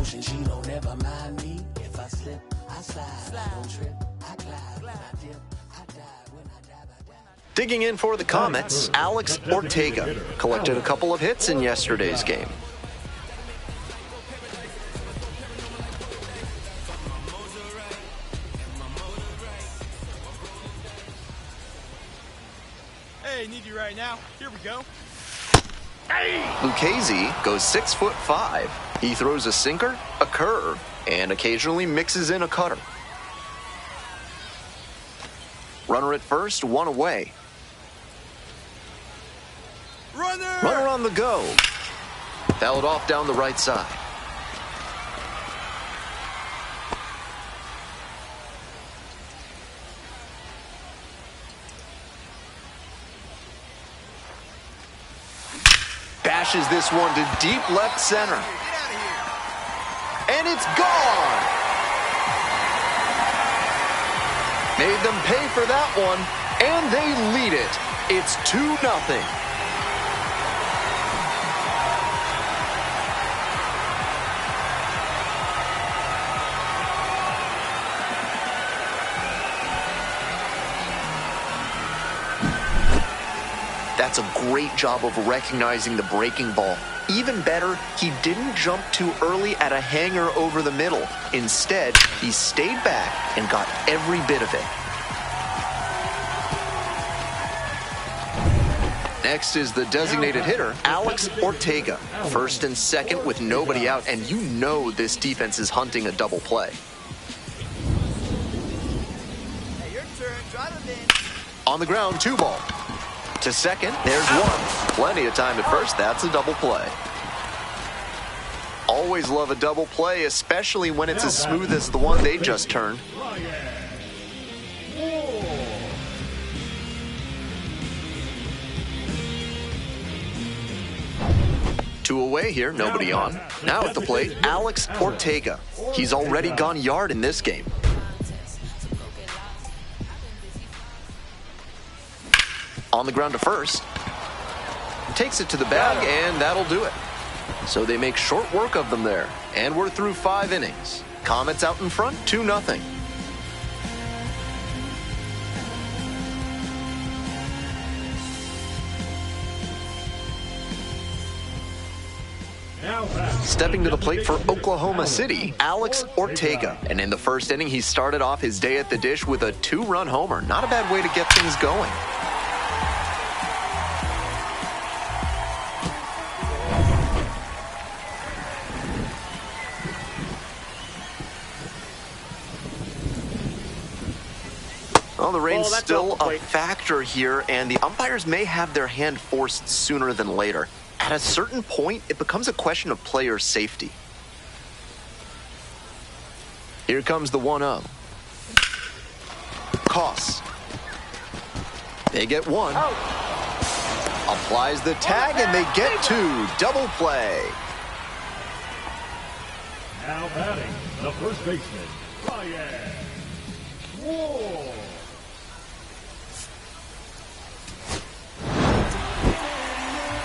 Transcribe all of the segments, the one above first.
motion, she don't ever mind me. If I slip, I slide. Don't trip, I glide. When I dip, I dive. When I dive, I dive. Digging in for the Comets, Alex Ortega collected a couple of hits in yesterday's game. Hey, need you right now. Here we go. Lucchese goes 6'5". He throws a sinker, a curve, and occasionally mixes in a cutter. Runner at first, one away. Runner on the go. Fouled off down the right side. Bashes this one to deep left center. And it's gone. Made them pay for that one, and they lead it. It's 2-0. That's a great job of recognizing the breaking ball. Even better, he didn't jump too early at a hanger over the middle. Instead, he stayed back and got every bit of it. Next is the designated hitter, Alex Ortega. First and second with nobody out, and you know this defense is hunting a double play. Hey, your turn. Drive him in. On the ground, 2 ball. To second, there's 1. Plenty of time at first. That's a double play. Always love a double play, especially when it's as smooth as the one they just turned. Two away here, nobody on. Now at the plate, Alex Ortega. He's already gone yard in this game. On the ground to first. Takes it to the bag, and that'll do it. So they make short work of them there. And we're through 5 innings. Comets out in front, 2-0. Stepping to the plate for Oklahoma City, Alex Ortega. And in the first inning, he started off his day at the dish with a 2-run homer. Not a bad way to get things going. Well, the rain's still a factor here, and the umpires may have their hand forced sooner than later. At a certain point, it becomes a question of player safety. Here comes the 1-0. Koss. They get 1. Applies the tag, and they get 2. Double play. Now batting, the first baseman, Ryan Wall.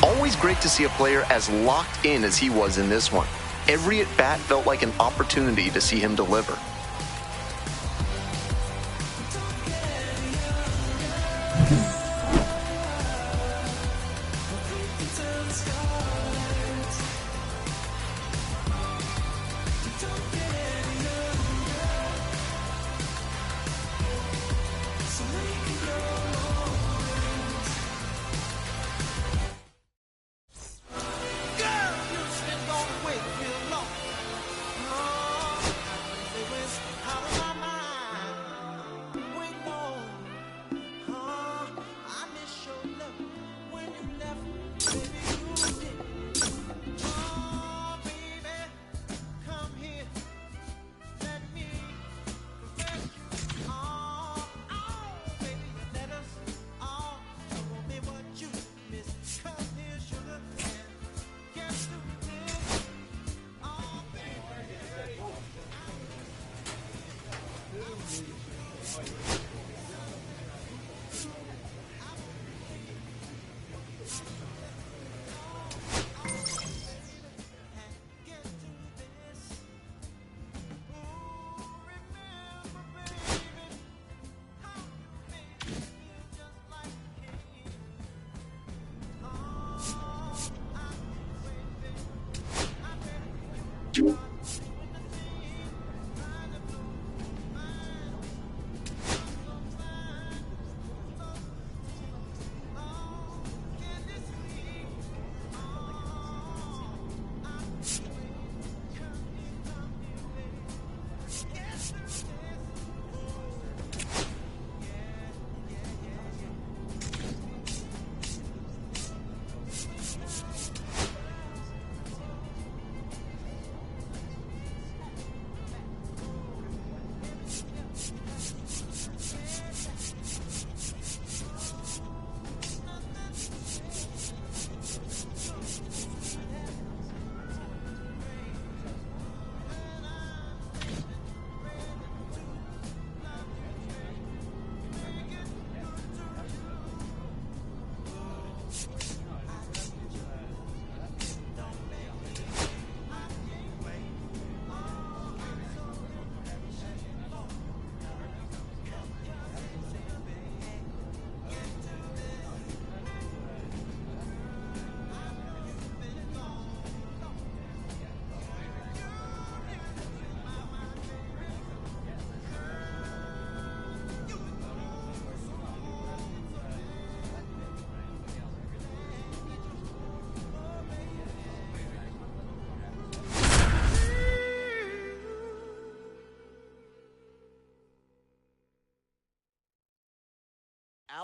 Always great to see a player as locked in as he was in this one. Every at-bat felt like an opportunity to see him deliver.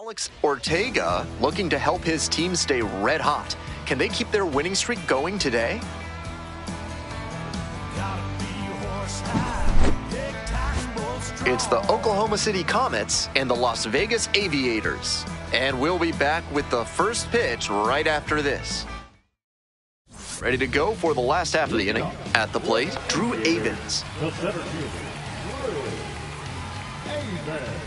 Alex Ortega looking to help his team stay red hot. Can they keep their winning streak going today? It's the Oklahoma City Comets and the Las Vegas Aviators. And we'll be back with the first pitch right after this. Ready to go for the last half of the inning. At the plate, Drew Avans. The center fielder, Drew Avans.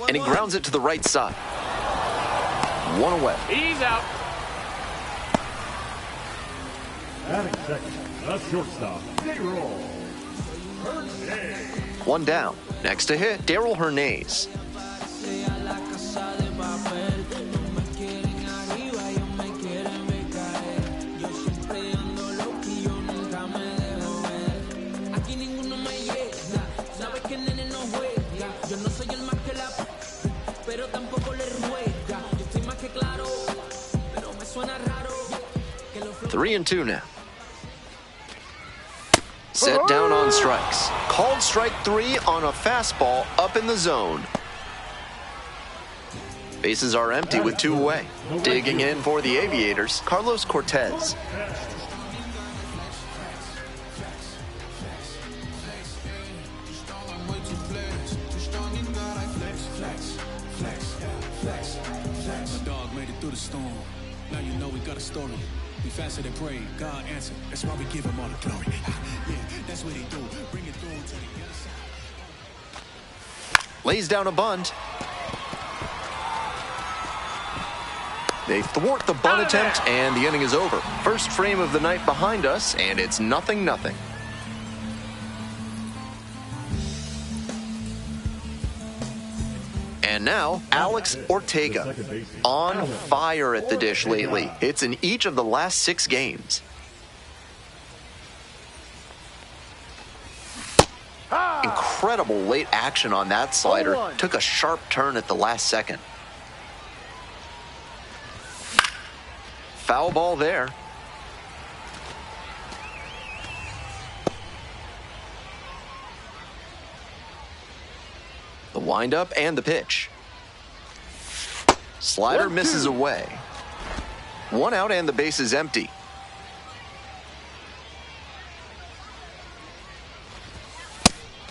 And he grounds it to the right side. One away. He's out. Batting second, the shortstop, Darryl Hernandez. One down. Next to hit, Darryl Hernandez. Three and two now. Set down on strikes. Called strike three on a fastball up in the zone. Bases are empty with two away. Digging in for the Aviators, Carlos Cortez. My dog made it through the storm. Now you know we got a story. We fasted and prayed. God answered. That's why we give him all the glory. Yeah, that's what he do. Bring it through to the other side. Lays down a bunt. They thwart the bunt attempt, and the inning is over. First frame of the night behind us, and it's 0-0. And now, Alex Ortega, on fire at the dish lately. Hits in each of the last 6 games. Incredible late action on that slider. Took a sharp turn at the last second. Foul ball there. The windup and the pitch. Slider misses away. One out and the base is empty.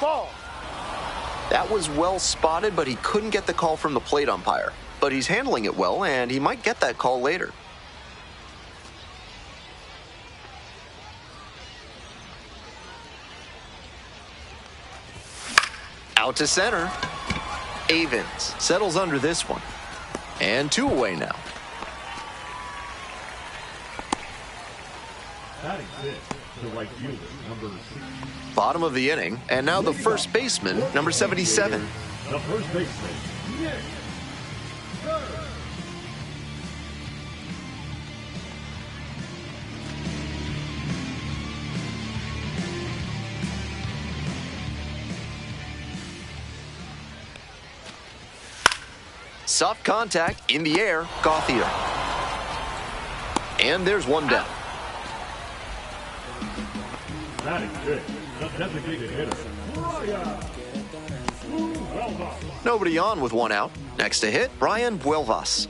Ball. That was well spotted, but he couldn't get the call from the plate umpire. But he's handling it well, and he might get that call later. Out to center. Avans settles under this one. And 2 away now. Batting fifth, the right fielder, number 6. Bottom of the inning, and now the first baseman, number 77. The first baseman, Nick Burke. Soft contact in the air, Gauthier. And there's one down. Batting fifth, the designated hitter, Brian Buelvas. Nobody on with one out. Next to hit, Brian Buelvas.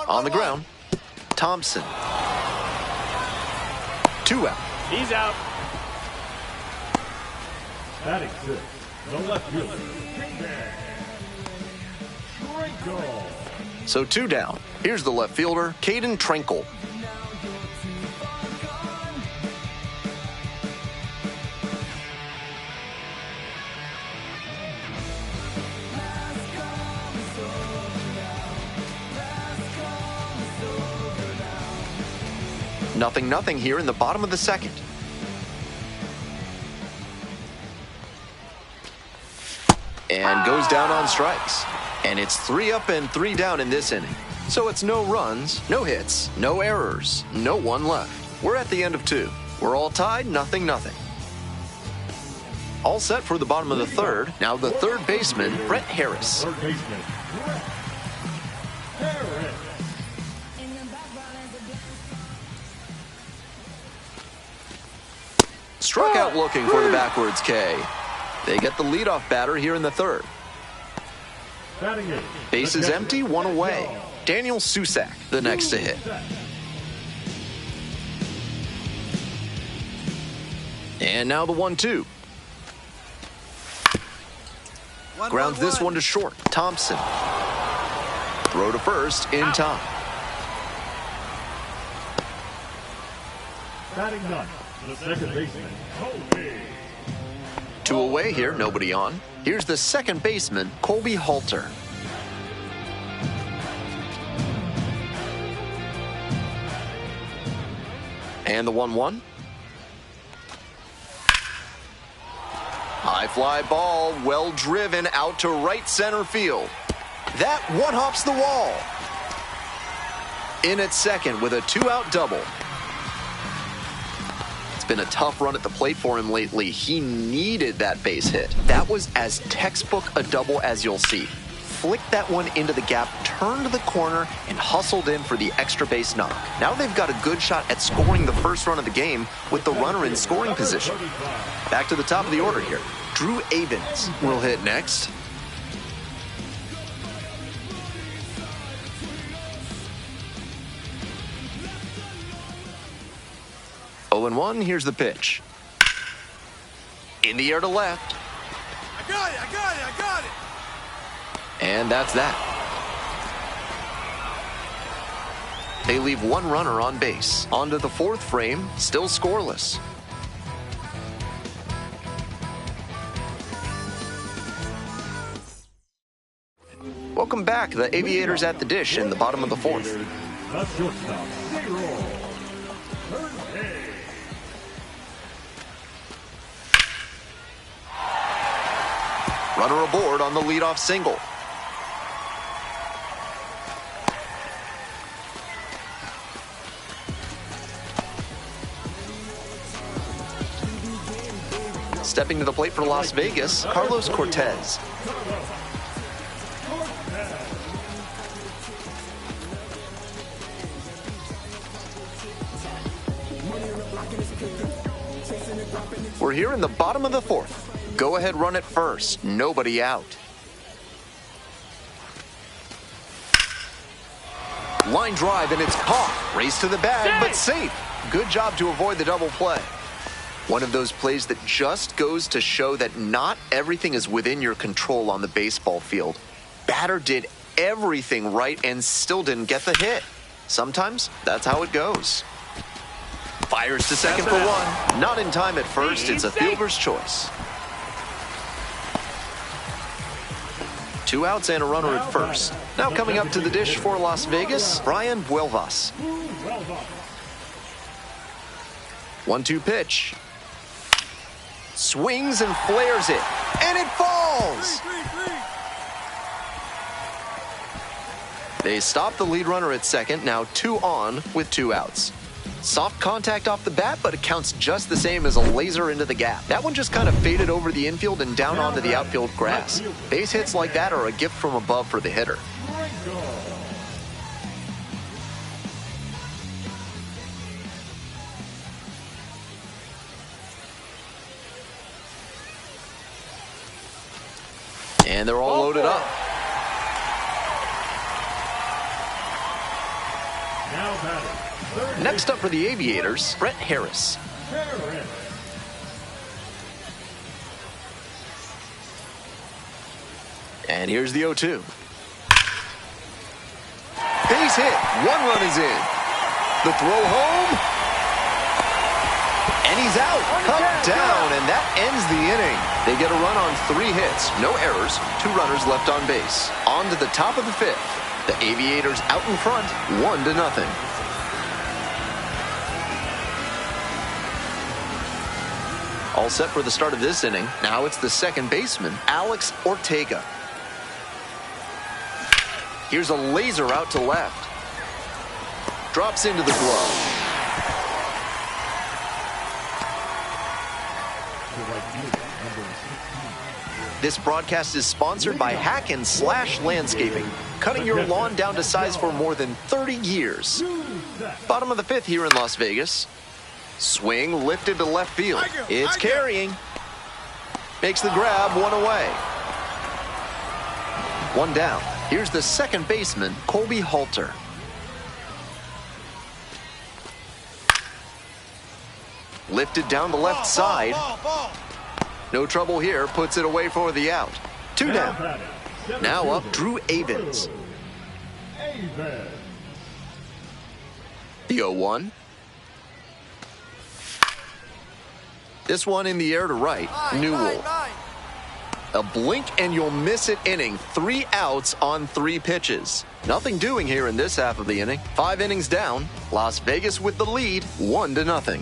On the ground, Thompson. 2 out. He's out. Batting sixth, the left fielder, Trencel. So 2 down. Here's the left fielder, Caden Trencel. 0-0 here in the bottom of the second. And goes down on strikes. And it's 3 up and 3 down in this inning. So it's no runs, no hits, no errors, no one left. We're at the end of 2. We're all tied, 0-0. All set for the bottom of the third. Now the third baseman, Brett Harris. Third baseman, Brett Harris. Struck out looking for the backwards K. They get the leadoff batter here in the third. Batting eighth. Base is empty, 1 away. Daniel Susac, the next to hit. And now the 1-2. Grounds this one to short. Thompson. Throw to first in time. Batting ninth, the second baseman, Colby. 2 away here, nobody on. Here's the second baseman, Colby Halter. And the 1-1. High fly ball, well driven out to right center field. That one-hops the wall. In at second with a 2-out double. It's been a tough run at the plate for him lately. He needed that base hit. That was as textbook a double as you'll see. Flicked that one into the gap, turned the corner, and hustled in for the extra base knock. Now they've got a good shot at scoring the first run of the game with the runner in scoring position. Back to the top of the order here. Drew Avens will hit next. Oh and 1, here's the pitch. In the air to left. I got it, I got it, I got it. And that's that. They leave 1 runner on base. On to the 4th frame, still scoreless. Welcome back. The Aviators at the dish in the bottom of the 4th. The shortstop, Zero. Third base. Runner aboard on the leadoff single. Stepping to the plate for Las Vegas, Carlos Cortez. We're here in the bottom of the 4th. Go ahead, run at first. Nobody out. Line drive, and it's caught. Race to the bag, but safe. Good job to avoid the double play. One of those plays that just goes to show that not everything is within your control on the baseball field. Batter did everything right and still didn't get the hit. Sometimes that's how it goes. Fires to second for 1. Not in time at first. It's a fielder's choice. 2 outs and a runner at first. Now coming up to the dish for Las Vegas, Brian Buelvas. 1-2 pitch. Swings and flares it. And it falls! They stop the lead runner at second. Now 2 on with 2 outs. Soft contact off the bat, but it counts just the same as a laser into the gap. That one just kind of faded over the infield and down onto the outfield grass. Base hits like that are a gift from above for the hitter. And they're all loaded up. Now batting. Next up for the Aviators, Brett Harris. And here's the 0-2. Base hit. 1 run is in. The throw home. And he's out. Cut down. And that ends the inning. They get a run on 3 hits. No errors. 2 runners left on base. On to the top of the 5th. The Aviators out in front, 1-0. All set for the start of this inning. Now it's the second baseman, Alex Ortega. Here's a laser out to left. Drops into the glove. This broadcast is sponsored by Hack and Slash Landscaping, cutting your lawn down to size for more than 30 years. Bottom of the fifth here in Las Vegas. Swing lifted to left field. It's carrying. Makes the grab, one away. One down. Here's the second baseman, Colby Halter. Lifted down the left side. No trouble here, puts it away for the out. Two down. Now up, Drew Avens. The 0-1. This one in the air to right, Newell. A blink and you'll miss it inning. 3 outs on 3 pitches. Nothing doing here in this half of the inning. 5 innings down. Las Vegas with the lead, 1-0.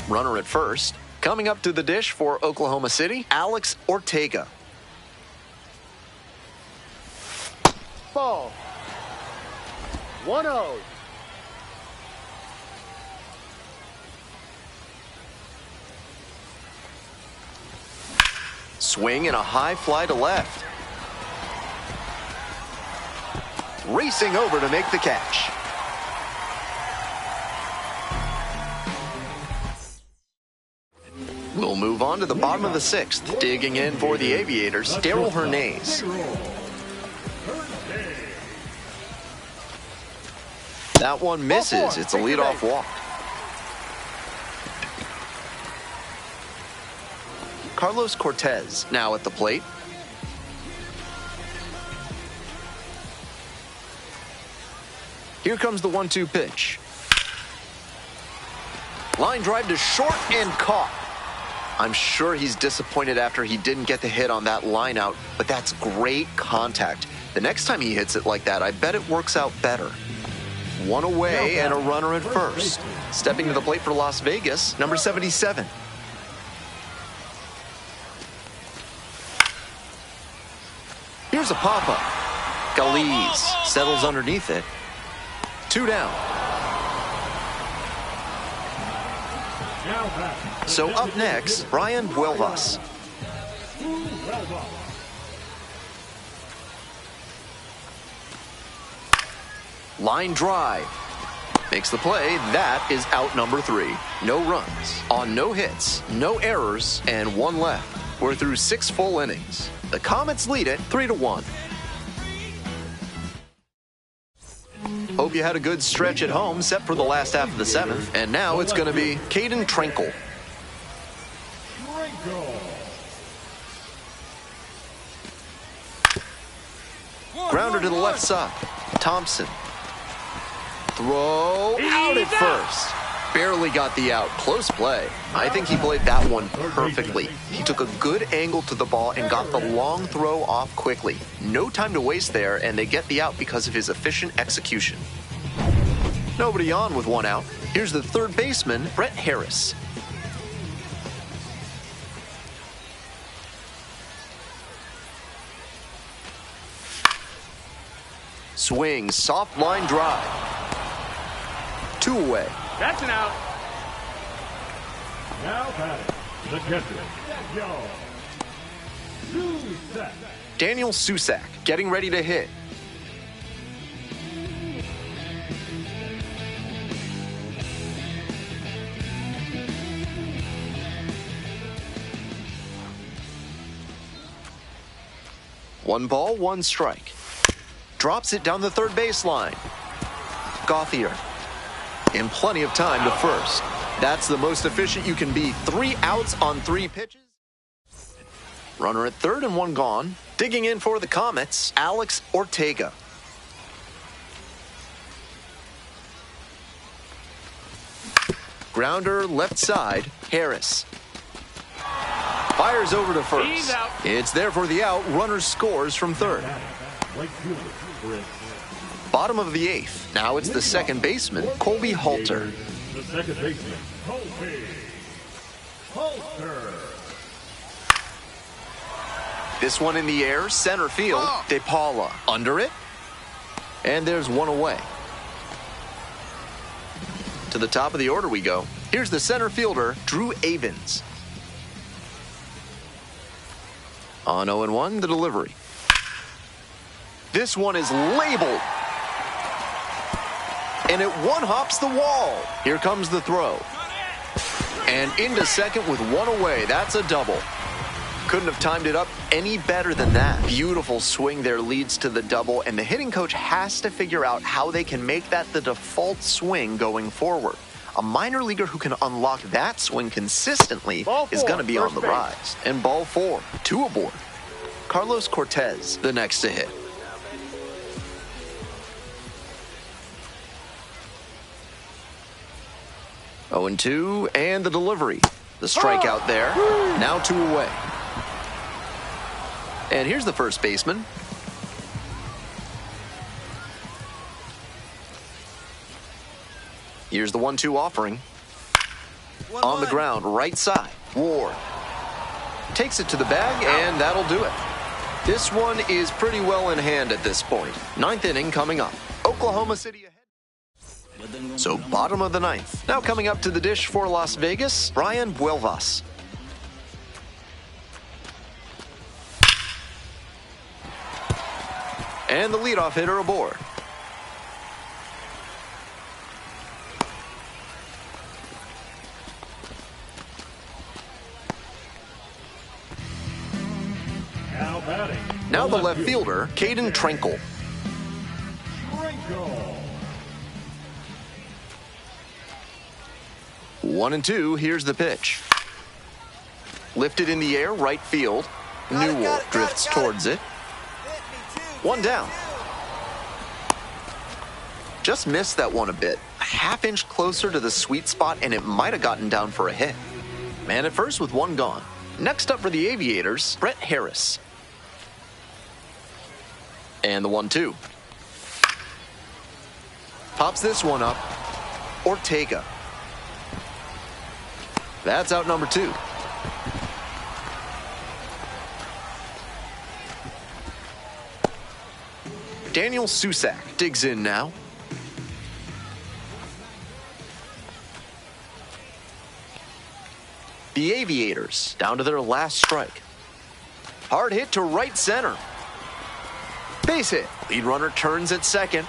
Runner at first. Coming up to the dish for Oklahoma City, Alex Ortega. Ball. 1-0. Swing and a high fly to left. Racing over to make the catch. We'll move on to the bottom of the 6th. Digging in for the Aviators, Darrell Hernandez. That one misses. It's a leadoff walk. Carlos Cortez now at the plate. Here comes the 1-2 pitch. Line drive to short and caught. I'm sure he's disappointed after he didn't get the hit on that line out, but that's great contact. The next time he hits it like that, I bet it works out better. One away and a runner at first. Stepping to the plate for Las Vegas, number 77. Here's a pop-up. Galiz settles underneath it. 2 down. So up next, Brian Buelvas. Line drive. Makes the play. That is out number 3. No runs on no hits, no errors, and 1 left. We're through 6 full innings. The Comets lead it 3-1. Hope you had a good stretch at home, set for the last half of the 7th. And now it's going to be Caden Trenkle. Grounder to the left side. Thompson. Throw out at first. Barely got the out. Close play. I think he played that one perfectly. He took a good angle to the ball and got the long throw off quickly. No time to waste there, and they get the out because of his efficient execution. Nobody on with 1 out. Here's the third baseman, Brett Harris. Swing, soft line drive. 2 away. That's an out. Now batting, the catcher, Daniel Susac getting ready to hit. One ball, 1 strike. Drops it down the third baseline. Gauthier. In plenty of time to first. That's the most efficient you can be. 3 outs on 3 pitches. Runner at third and 1 gone. Digging in for the Comets, Alex Ortega. Grounder left side, Harris. Fires over to first. It's there for the out. Runner scores from third. Bottom of the 8th. Now it's the second baseman, Colby Halter. The second baseman, Colby Halter. This one in the air, center field, DePaula. Under it. And there's one away. To the top of the order we go. Here's the center fielder, Drew Avins. On 0-1, the delivery. This one is labeled. And it one-hops the wall. Here comes the throw. And into second with one away. That's a double. Couldn't have timed it up any better than that. Beautiful swing there leads to the double, and the hitting coach has to figure out how they can make that the default swing going forward. A minor leaguer who can unlock that swing consistently is going to be on the rise. And ball 4, 2 aboard. Carlos Cortez, the next to hit. Oh, 0-2, and the delivery. The strikeout there. Now 2 away. And here's the first baseman. Here's the 1-2 offering. On the ground, right side. Ward takes it to the bag, and that'll do it. This one is pretty well in hand at this point. 9th inning coming up. Oklahoma City ahead. So bottom of the 9th. Now coming up to the dish for Las Vegas, Brian Buelvas. And the leadoff hitter aboard. Now the left fielder, Caden Trenkle. 1-2, here's the pitch. Lifted in the air, right field. Newell drifts towards it. 1 down. Just missed that one a bit. A half-inch closer to the sweet spot, and it might have gotten down for a hit. Man at first with 1 gone. Next up for the Aviators, Brett Harris. And the 1-2. Pops this one up. Ortega. That's out number 2. Daniel Susac digs in now. The Aviators down to their last strike. Hard hit to right center. Base hit. Lead runner turns at second.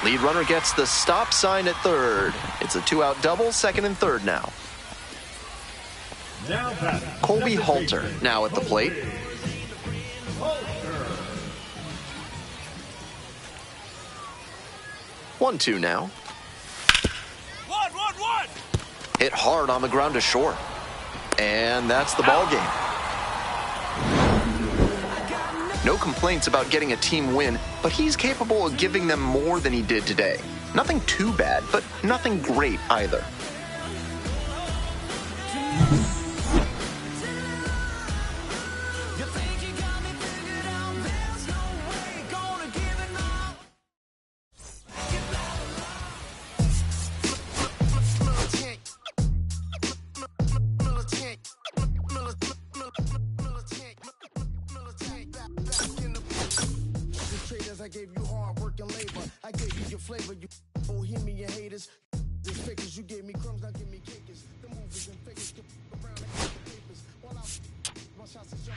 Lead runner gets the stop sign at third. It's a 2-out double, second and third now. Colby Halter now at the plate. 1-2 now. 1-1-1. Hit hard on the ground to short. And that's the ball game. No complaints about getting a team win, but he's capable of giving them more than he did today. Nothing too bad, but nothing great either. I gave you hard work and labor. I gave you your flavor, you bohemian haters. This fakers, you gave me crumbs, now give me cakers. The movers and fakers get around and get the papers. While I my shots is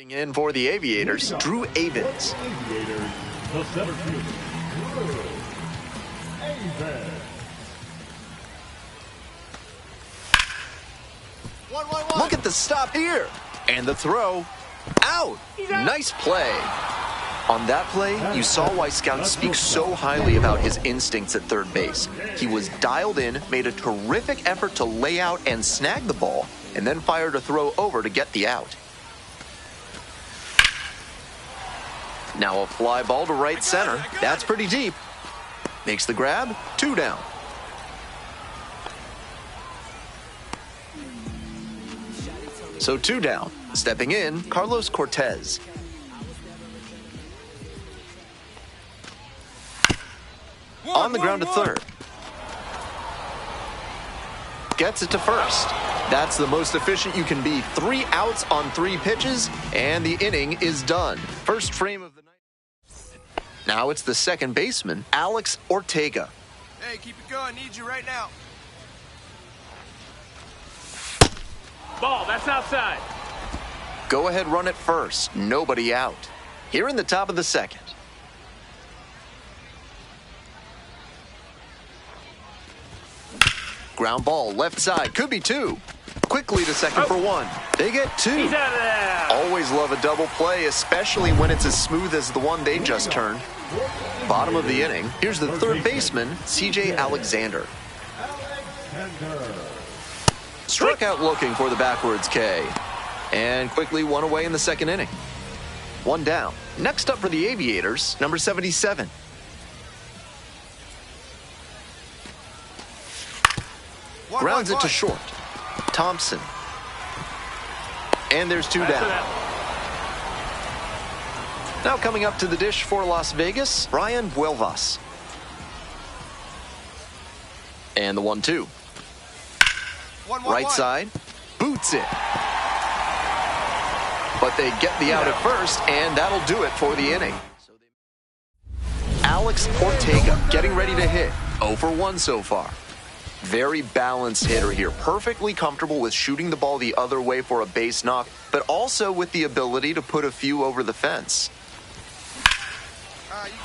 In for the Aviators, Drew Avins. Aviators, the center fielder, Drew Avins. 1-1-1. Look at the stop here. And the throw. Out. Nice play. On that play, you saw why scouts speak so highly about his instincts at third base. He was dialed in, made a terrific effort to lay out and snag the ball, and then fired a throw over to get the out. Now a fly ball to right center. That's pretty deep. Makes the grab. 2 down. So 2 down. Stepping in, Carlos Cortez. On the ground to third. Gets it to first. That's the most efficient you can be. 3 outs on 3 pitches, and the inning is done. First frame of the night. Now it's the second baseman, Alex Ortega. Hey, keep it going. Need you right now. Ball, that's outside. Go ahead, run it first. Nobody out. Here in the top of the second. Ground ball, left side, could be 2. Quickly to second for 1. They get 2. He's out of there. Always love a double play, especially when it's as smooth as the one they just turned. Bottom of the inning, here's the third baseman, CJ Alexander. Struck out looking for the backwards K. And quickly 1 away in the second inning. 1 down. Next up for the Aviators, number 77. Grounds it to short. Thompson. And there's 2 down. Now coming up to the dish for Las Vegas, Brian Buelvas. And the 1-2. Right side, boots it. But they get the out at first, and that'll do it for the inning. Alex Ortega getting ready to hit. 0 for 1 so far. Very balanced hitter here. Perfectly comfortable with shooting the ball the other way for a base knock, but also with the ability to put a few over the fence.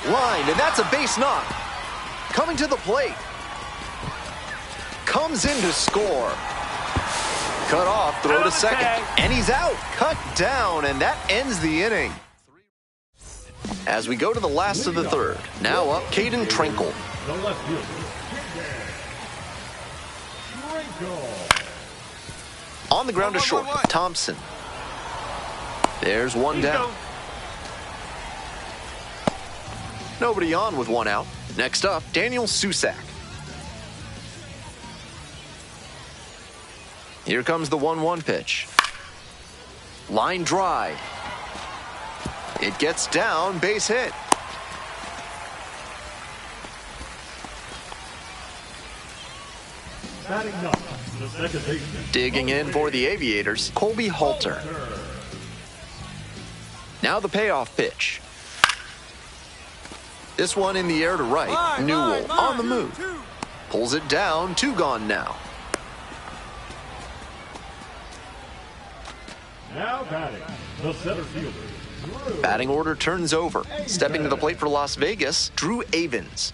Line, and that's a base knock. Coming to the plate. Comes in to score. Cut off, throw to second. And he's out. Cut down, and that ends the inning. As we go to the last of the third. Now up, Caden Trinkle. The left fielder, Trinkle. On the ground to short, Thompson. There's 1 down. Nobody on with 1 out. Next up, Daniel Susac. Here comes the 1-1 pitch. Line drive. It gets down, base hit. Batting up, the second baseman. Digging in for the Aviators, Colby Halter. Now the payoff pitch. This one in the air to right. Newell on the move. Pulls it down, 2 gone now. Now batting, the center fielder, Drew. Batting order turns over. Stepping to the plate for Las Vegas, Drew Avins.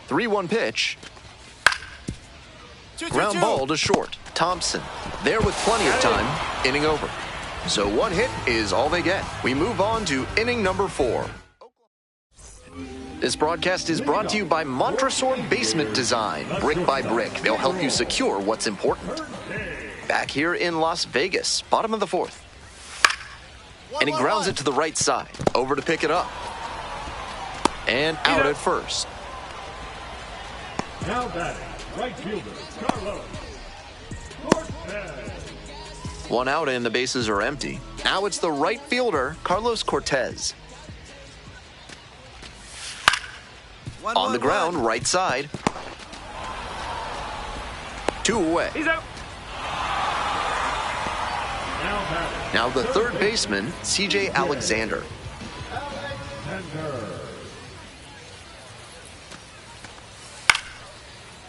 3-1 pitch. Ground ball to short. Thompson. There with plenty of time. Inning over. So 1 hit is all they get. We move on to inning number 4. This broadcast is brought to you by Montresor Basement Design. Brick by brick, they'll help you secure what's important. Back here in Las Vegas, bottom of the 4th. And he grounds it to the right side. Over to pick it up. And out at first. Now batting, right fielder, Carlos Cortez. 1 out and the bases are empty. Now it's the right fielder, Carlos Cortez. On the ground, right side. 2 away. He's out. Now the third baseman, CJ Alexander.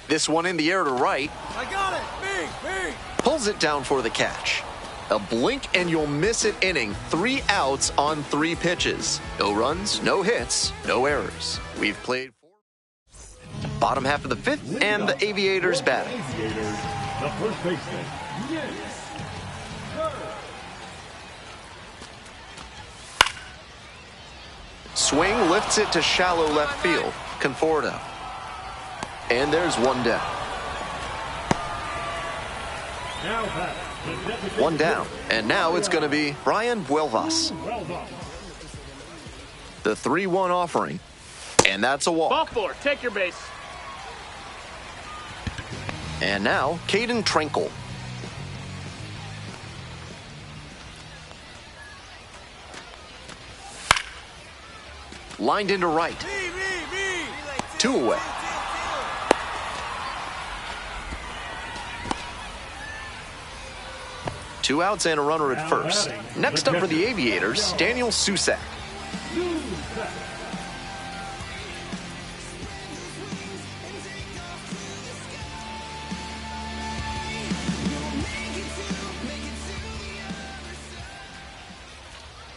This one in the air to right. I got it. Me. Pulls it down for the catch. A blink and you'll miss it inning. 3 outs on 3 pitches. No runs, no hits, no errors. We've played 4. Bottom half of the 5th, and the Aviators batting. Aviators, the first baseman, Yates. Swing lifts it to shallow left field. Conforto. And there's one down. Now back. 1 down. And now it's going to be Brian Buelvas. The 3-1 offering. And that's a walk. Ball 4, take your base. And now, Caden Trenkle. Lined into right. 2 away. Two outs and a runner at first. Next up for the Aviators, Daniel Susak.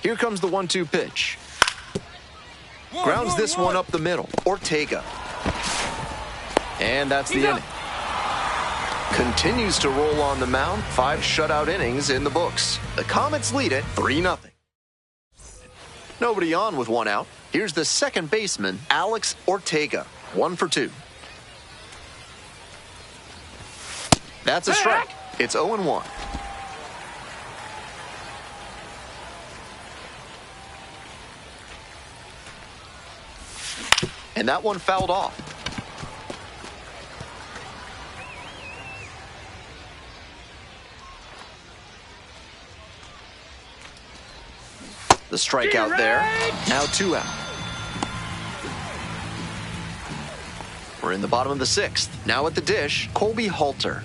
Here comes the 1-2 pitch. Grounds this one up the middle. Ortega. And that's the inning. Continues to roll on the mound. 5 shutout innings in the books. The Comets lead it 3-0. Nobody on with 1 out. Here's the second baseman, Alex Ortega. 1 for 2. That's a strike. It's 0-1. And that one fouled off. The strikeout there. Now 2 out. We're in the bottom of the 6th. Now at the dish, Colby Halter.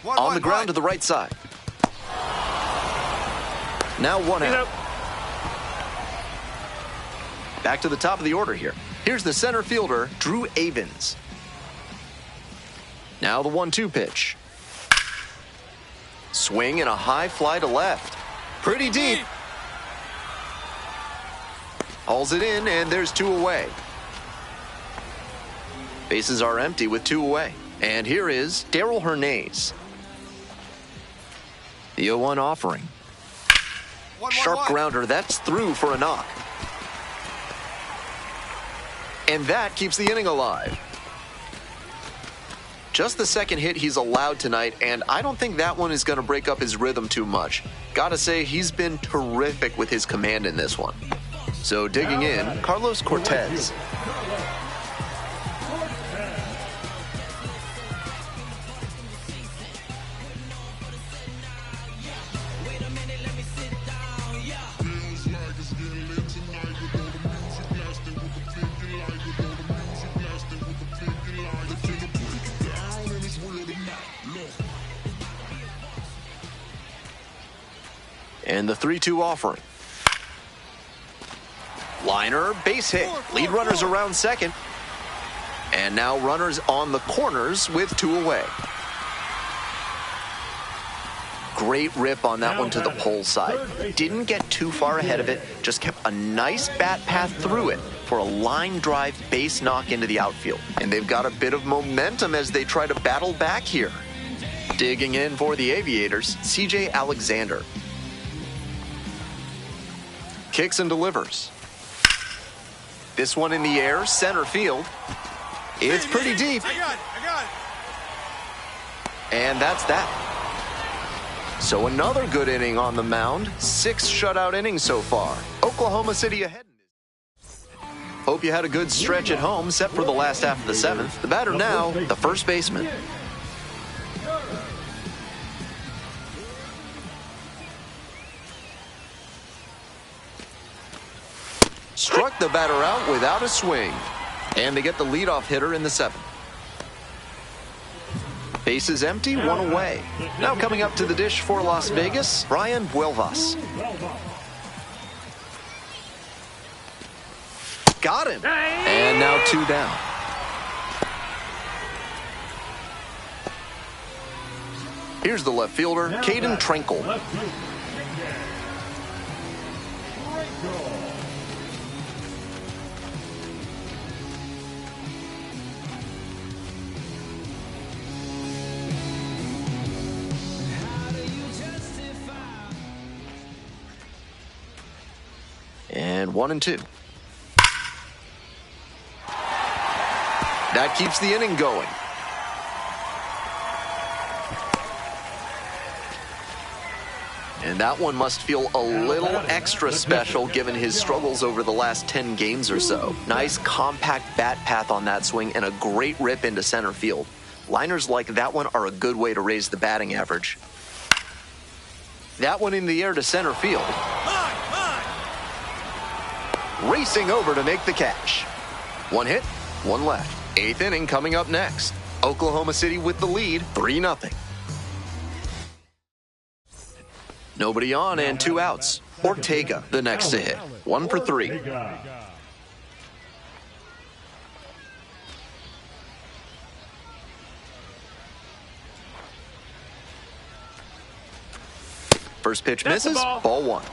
On the ground to the right side. Now 1 out. Back to the top of the order here. Here's the center fielder, Drew Avens. Now the 1-2 pitch. Swing and a high fly to left. Pretty deep. Hauls it in, and there's 2 away. Bases are empty with 2 away. And here is Darryl Hernandez. The 0-1 offering. Sharp grounder, that's through for a knock. And that keeps the inning alive. Just the second hit he's allowed tonight, and I don't think that one is going to break up his rhythm too much. Gotta say, he's been terrific with his command in this one. So digging in, Carlos Cortez. And the 3-2 offering. Liner, base hit. Lead runners around second. And now runners on the corners with 2 away. Great rip on that one to the pole side. Didn't get too far ahead of it. Just kept a nice bat path through it for a line drive base knock into the outfield. And they've got a bit of momentum as they try to battle back here. Digging in for the Aviators, CJ Alexander. Kicks and delivers. This one in the air, center field. It's pretty deep. I got it. And that's that. So another good inning on the mound. 6 shutout innings so far. Oklahoma City ahead. Hope you had a good stretch at home, set for the last half of the 7th. The batter now, the first baseman. Struck the batter out without a swing. And they get the leadoff hitter in the 7th. Bases empty, 1 away. Now coming up to the dish for Las Vegas, Brian Buelvas. Got him. And now 2 down. Here's the left fielder, Caden Trenkle. Left field. Trenkle. And 1-2. That keeps the inning going. And that one must feel a little extra special given his struggles over the last 10 games or so. Nice compact bat path on that swing and a great rip into center field. Liners like that one are a good way to raise the batting average. That one in the air to center field. Racing over to make the catch. One hit, one left. 8th inning coming up next. Oklahoma City with the lead, 3-0. Nobody on and 2 outs. Ortega, the next to hit. 1 for 3. First pitch misses, ball 1.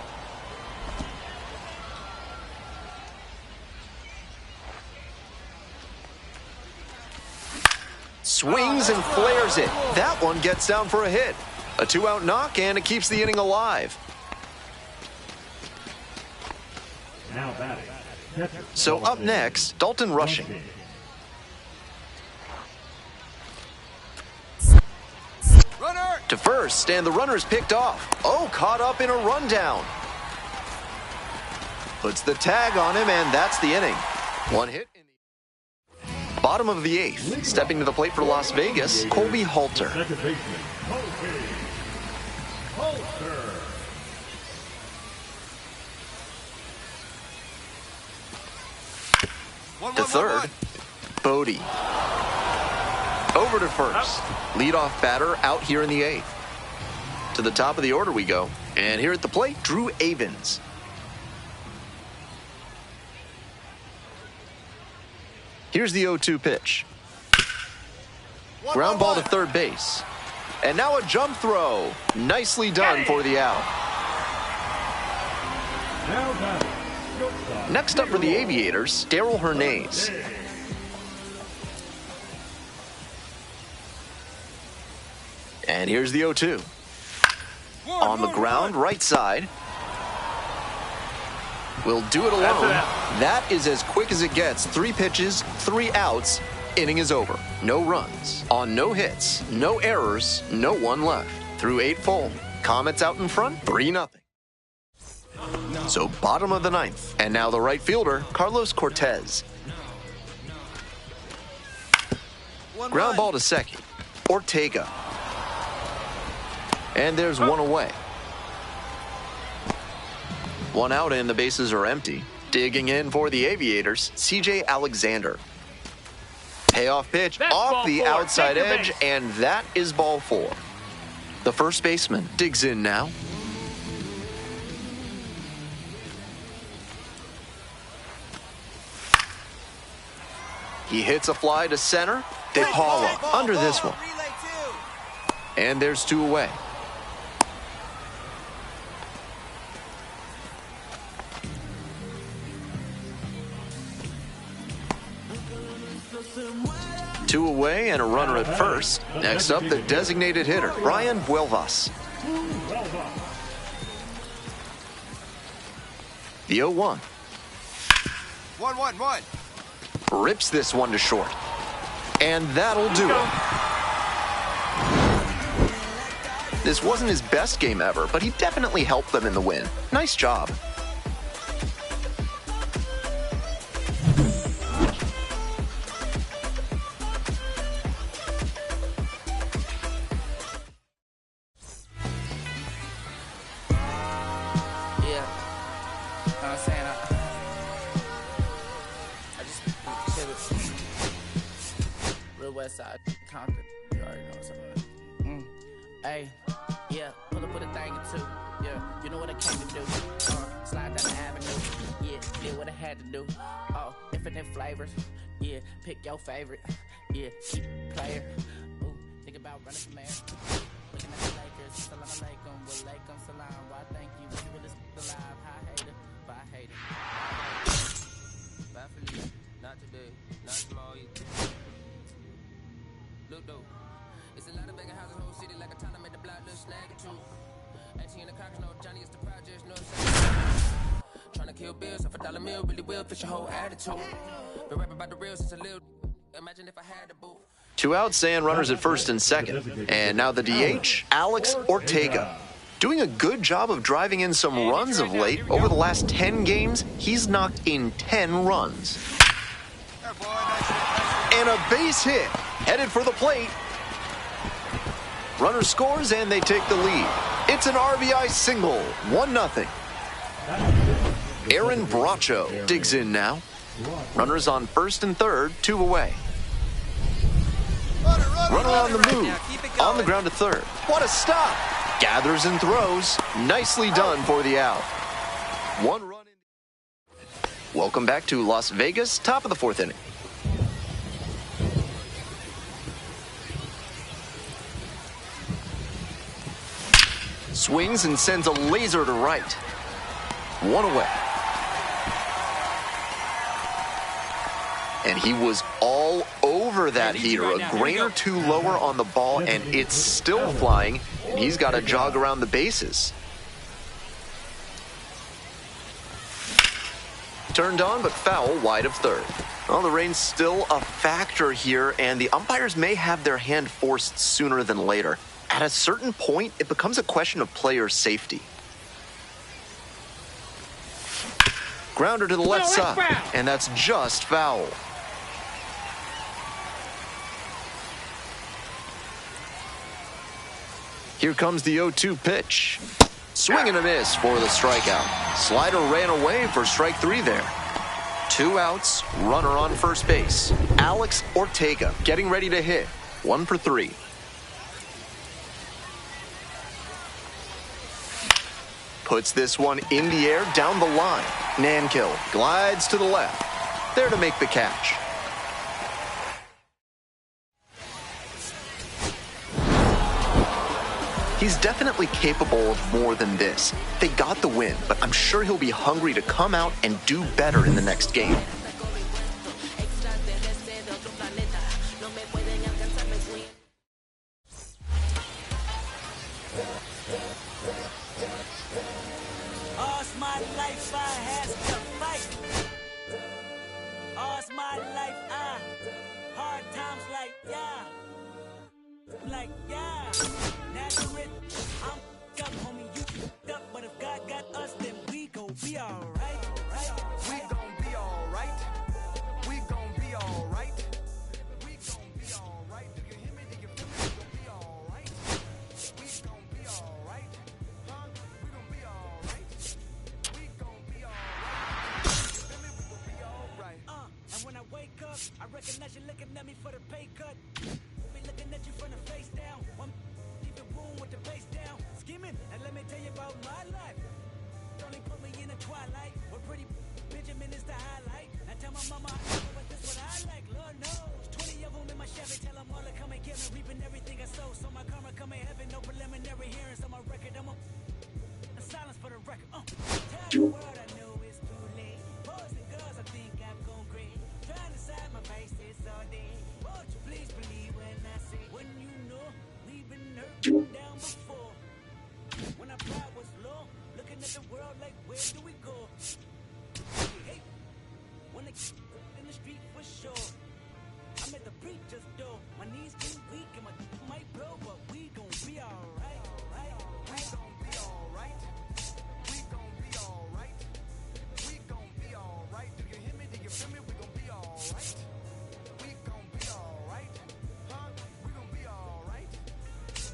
Swings and flares it. That one gets down for a hit. A 2-out knock, and it keeps the inning alive. Now batting. So up next, Dalton Rushing. Runner! To first, and the runner's picked off. Oh, caught up in a rundown. Puts the tag on him, and that's the inning. 1 hit. Bottom of the 8th, stepping to the plate for Las Vegas, Colby Halter. Second baseman, Colby Halter. To third, Bodie. Over to first. Leadoff batter out here in the 8th. To the top of the order we go. And here at the plate, Drew Avens. Here's the 0-2 pitch. Ground ball to third base. And now a jump throw. Nicely done for the out. Next up for the Aviators, Darryl Hernandez. And here's the 0-2. On the ground, right side. Will do it alone. That is as quick as it gets. 3 pitches, 3 outs. Inning is over. No runs. On no hits, no errors, no one left. Through 8 full. Comets out in front, 3-0. So bottom of the 9th. And now the right fielder, Carlos Cortez. Ground ball to second. Ortega. And there's one away. 1 out and the bases are empty. Digging in for the Aviators, C.J. Alexander. Payoff pitch off the outside edge, and that is ball 4. The first baseman digs in now. He hits a fly to center. DePaula under this one. And there's 2 away. Two away and a runner at first. Next up, the designated hitter, Brian Buelvas. The 0-1. 1-1-1. Rips this one to short. And that'll do it. This wasn't his best game ever, but he definitely helped them in the win. Nice job. Westside, Compton, you already know what's up. Hey, yeah, pull up with a thing or 2. Yeah, you know what I came to do. Slide down the avenue. Yeah, did what I had to do. Oh, infinite flavors. Yeah, pick your favorite. Yeah, keep player. Ooh, think about running from there. Looking at look though. It's a lot of begging houses, whole city like a town. I made the block look snag or two. 18 in the cockers, no Johnny is the projects, no trying to kill bills off $1 meal, really will fix your whole attitude. Been rapping about the real since a little. Imagine if I had the boot. 2 outs and runners at first and second. And now the DH, Alex Ortega. Doing a good job of driving in some runs of late. Over the last 10 games, he's knocked in 10 runs. And a base hit, headed for the plate. Runner scores and they take the lead. It's an RBI single, 1-0. Aaron Bracho digs in now. Runners on first and third, 2 away. Runner on the move, on the ground to third. What a stop! Gathers and throws. Nicely done for the out. 1 run in. Welcome back to Las Vegas, top of the 4th inning. Swings and sends a laser to right. 1 away. And he was all over that heater. A grain or 2 lower on the ball, and it's still flying. And he's got to jog around the bases. Turned on, but foul wide of third. Well, the rain's still a factor here, and the umpires may have their hand forced sooner than later. At a certain point, it becomes a question of player safety. Grounder to the left side, and that's just foul. Here comes the 0-2 pitch. Swing and a miss for the strikeout. Slider ran away for strike 3 there. 2 outs, runner on first base. Alex Ortega getting ready to hit. 1 for 3. Puts this one in the air down the line. Nankill glides to the left. There to make the catch. He's definitely capable of more than this. They got the win, but I'm sure he'll be hungry to come out and do better in the next game. All's my life I has to fight. All's my life I hard times like yeah. Nazareth, I'm up, homie, you up. But if God got us, then we gon' be alright. We gon' be alright. We gon' be alright. We gon' be alright. Do you hear me? Do you feel me? We gon' be alright. We gon' be alright. Huh? We gon' be alright. We gon' be alright. You feel me? We gon' be alright. And when I wake up, I recognize you looking at me for the pay cut. Be looking at you from the face down. One leave the room with the face down. Skimming, and let me tell you about my life. Only put me in the twilight. But pretty Benjamin is the highlight. I tell my mama I know, but this what I like. Lord knows. 20 of them in my Chevy. Tell them all to come and get me. Reaping everything I sow. So my karma come in heaven. No preliminary hearings on my record. I'm a silence for the record. Tell the world I know it's too late. Boys and girls, I think I've gone great. Trying to side my face this all day. Won't you please believe when I say, when you know we've been hurt down before. When our pride was low, looking at the world like, where do we go? Hey, when the in the street for sure. I'm at the preacher's door. My knees too weak and my might blow, but we gon' be alright. We gon' be alright. We gon' be alright. We gon' be alright. Do you hear me? Do you feel me? We gon' be alright. We gon' be alright. Huh? We gon' be alright.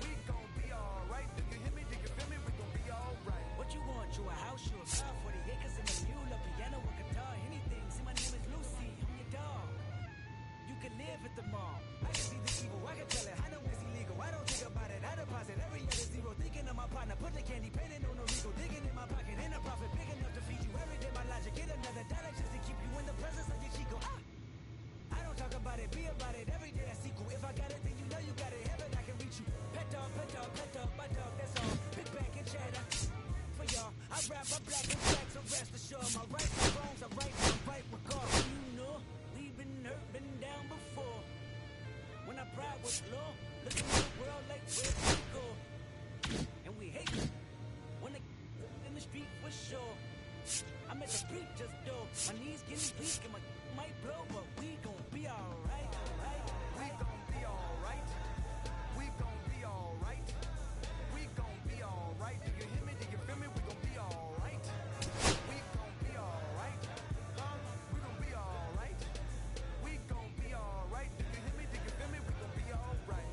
We gon' be alright. Do you hear me? Do you feel me? We gon' be alright. What you want? You a house, you a car, 40 acres and a mule, a piano, a guitar, anything. See, my name is Lucy. I'm your dog. You can live at the mall. I can see the evil. I can tell it. I know it's illegal. I don't think about it. I deposit every other zero. Thinking of my partner. Put the candy painting on the Rico. Digging in my pocket. In a profit big enough to feed you every day. My logic. Get another dollar just to keep you in the presence of your Chico. I don't talk about it. Be about it. Every day I sequel. If I got it, then you know you got it. Heaven, I can reach you. Pet dog, pet dog, pet dog, my dog. That's all. Big back and cheddar. For y'all, I rap, I'm black and black, so rest assured. My rights and wrongs are right, I'm right with God. You know, we've been hurt, been down before. When our pride was low, where we go. And we hate it when they in the street for sure. I'm at the preacher's door. My knees getting weak and my might blow, but we gon' be alright. We gon' be alright. We gon' be alright. We gon' be alright. Do you hear me? Do you feel me? We gon' be alright. We gon' be alright. Huh? We gon' be alright. We gon' be alright. Do you hear me? Do you feel me? We gon' be alright.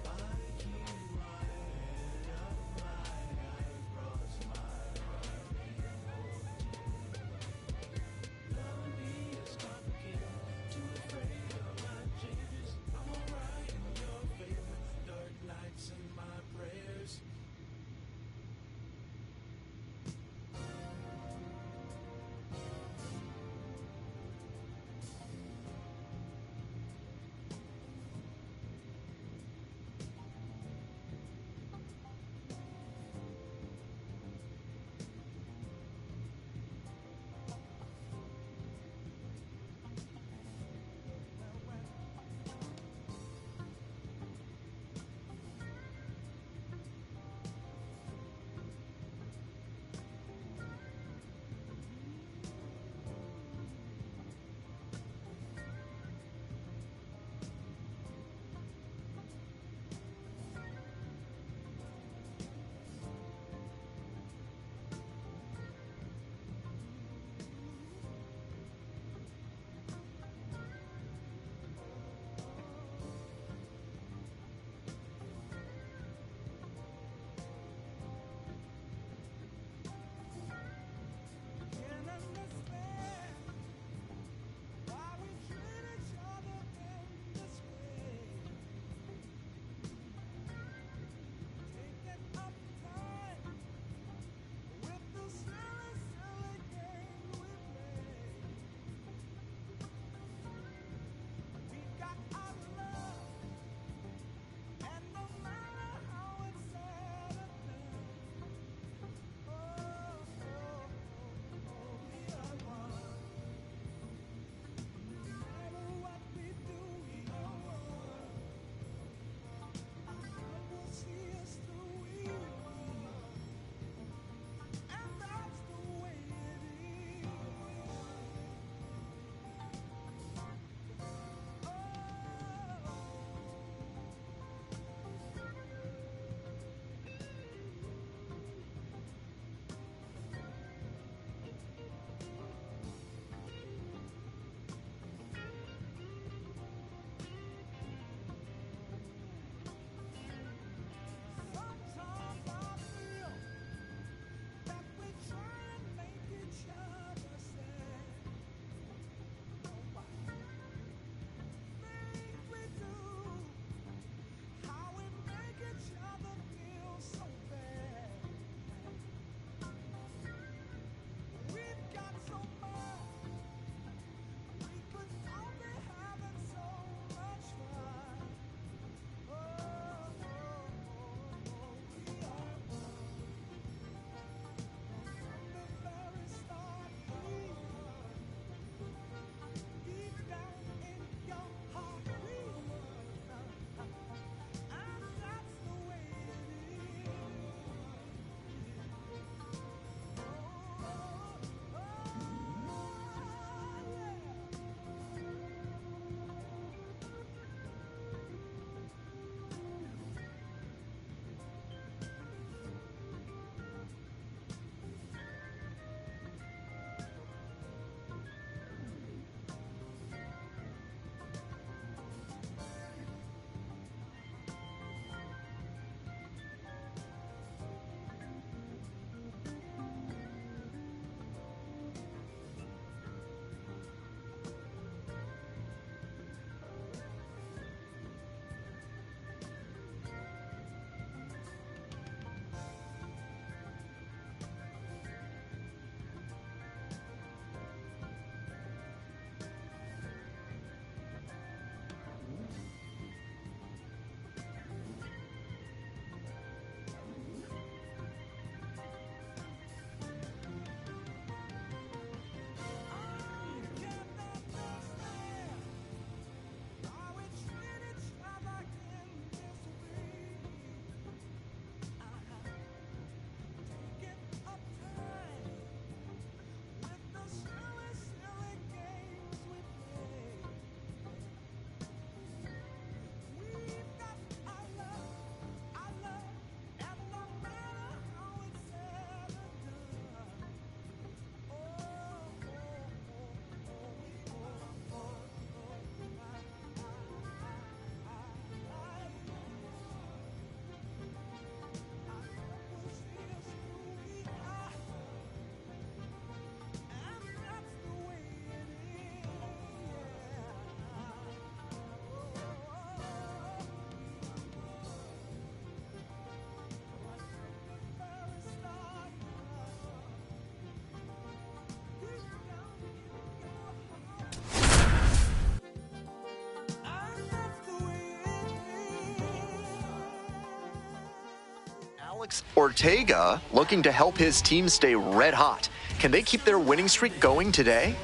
Alex Ortega looking to help his team stay red hot. Can they keep their winning streak going today?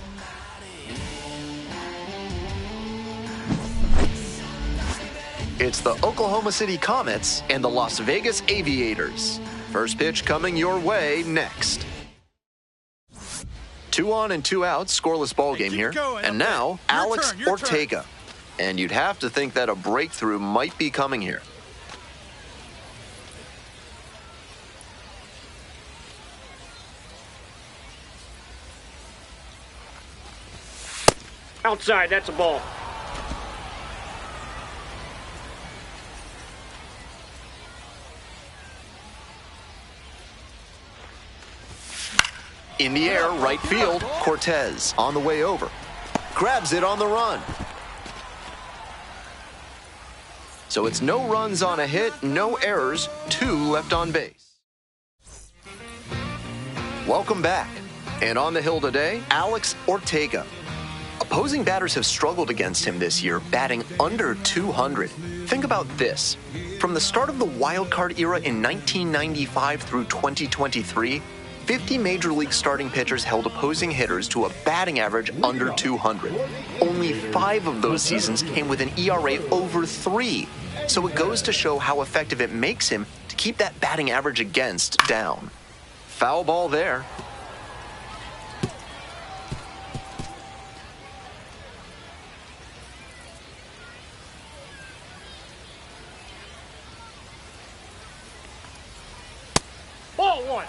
It's the Oklahoma City Comets and the Las Vegas Aviators. First pitch coming your way next. 2 on and 2 out, scoreless ball game here. And now, Alex Ortega. And you'd have to think that a breakthrough might be coming here. Outside, that's a ball. In the air, right field, Cortez on the way over. Grabs it on the run. So it's no runs on a hit, no errors, 2 left on base. Welcome back. And on the hill today, Alex Ortega. Opposing batters have struggled against him this year, batting under 200. Think about this. From the start of the wild card era in 1995 through 2023, 50 Major League starting pitchers held opposing hitters to a batting average under 200. Only 5 of those seasons came with an ERA over 3. So it goes to show how effective it makes him to keep that batting average against down. Foul ball there. Ball 1.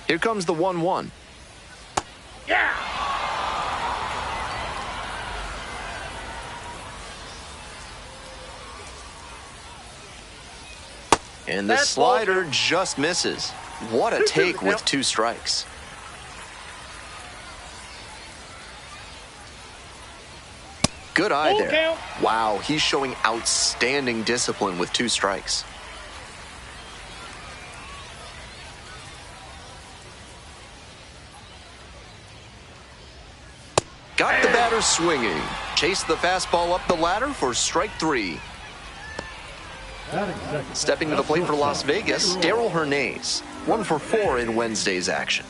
Here comes the 1-1. Yeah! And the slider just misses. What a take with 2 strikes. Good eye there. Wow, he's showing outstanding discipline with 2 strikes. Got the batter swinging. Chased the fastball up the ladder for strike 3. Stepping to the plate for Las Vegas, Darell Hernaiz. 1 for 4 in Wednesday's action.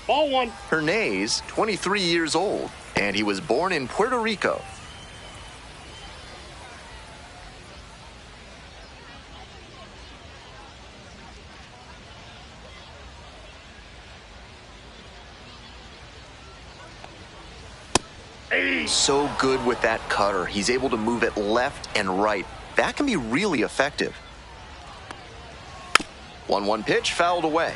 Ball 1. Hernaiz, 23 years old, and he was born in Puerto Rico. So good with that cutter. He's able to move it left and right. That can be really effective. 1-1 pitch fouled away.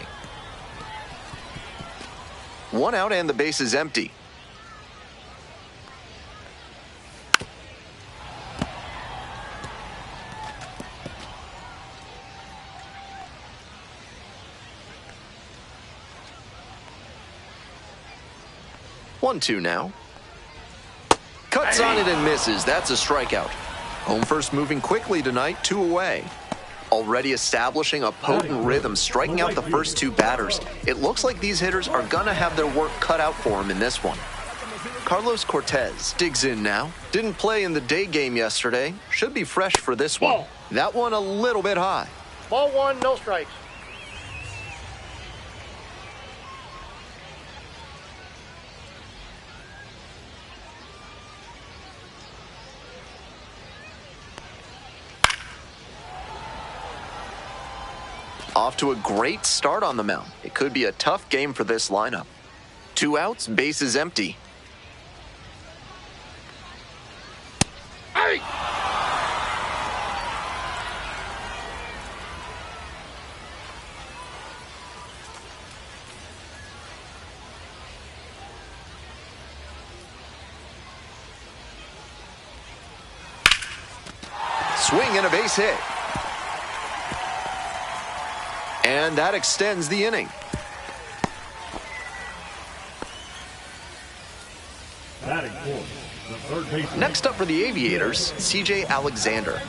1 out and the base is empty. One, 2 now. Cuts on it and misses. That's a strikeout. Home first moving quickly tonight, 2 away. Already establishing a potent rhythm, striking out the first 2 batters. It looks like these hitters are gonna have their work cut out for them in this one. Carlos Cortez digs in now. Didn't play in the day game yesterday. Should be fresh for this one. That one a little bit high. Ball 1, no strikes. Off to a great start on the mound. It could be a tough game for this lineup. 2 outs, base is empty. Hey! Swing and a base hit. And that extends the inning. Batting fourth, the third baseman. Next up for the Aviators, CJ Alexander.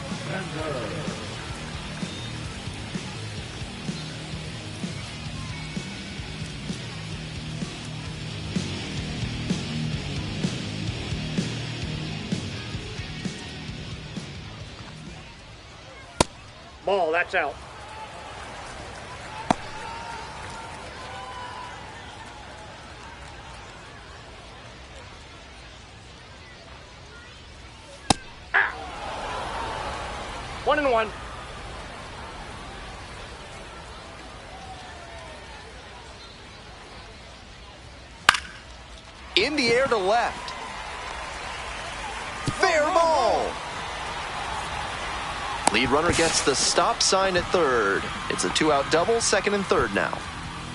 Ball, that's out. Ah! 1-1. In the air to left. Fair ball. Lead runner gets the stop sign at third. It's a 2-out double, second and third now.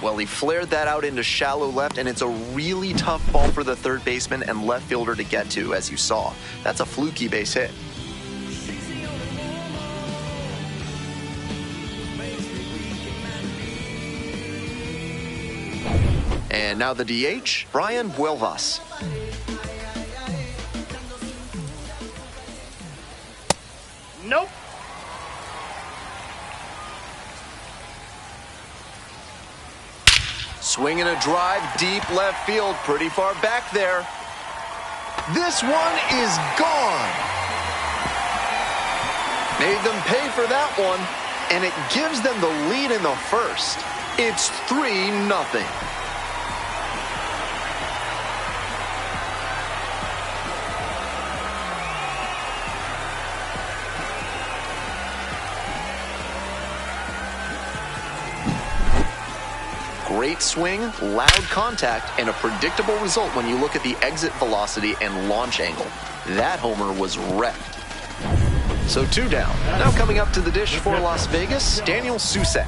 Well, he flared that out into shallow left, and it's a really tough ball for the third baseman and left fielder to get to, as you saw. That's a fluky base hit. And now the DH, Brian Buelvas. Nope. Swinging a drive deep left field, pretty far back there. This one is gone. Made them pay for that one, and it gives them the lead in the first. It's 3-0. Great swing, loud contact, and a predictable result when you look at the exit velocity and launch angle. That homer was wrecked. So 2 down. Now coming up to the dish for Las Vegas, Daniel Susac.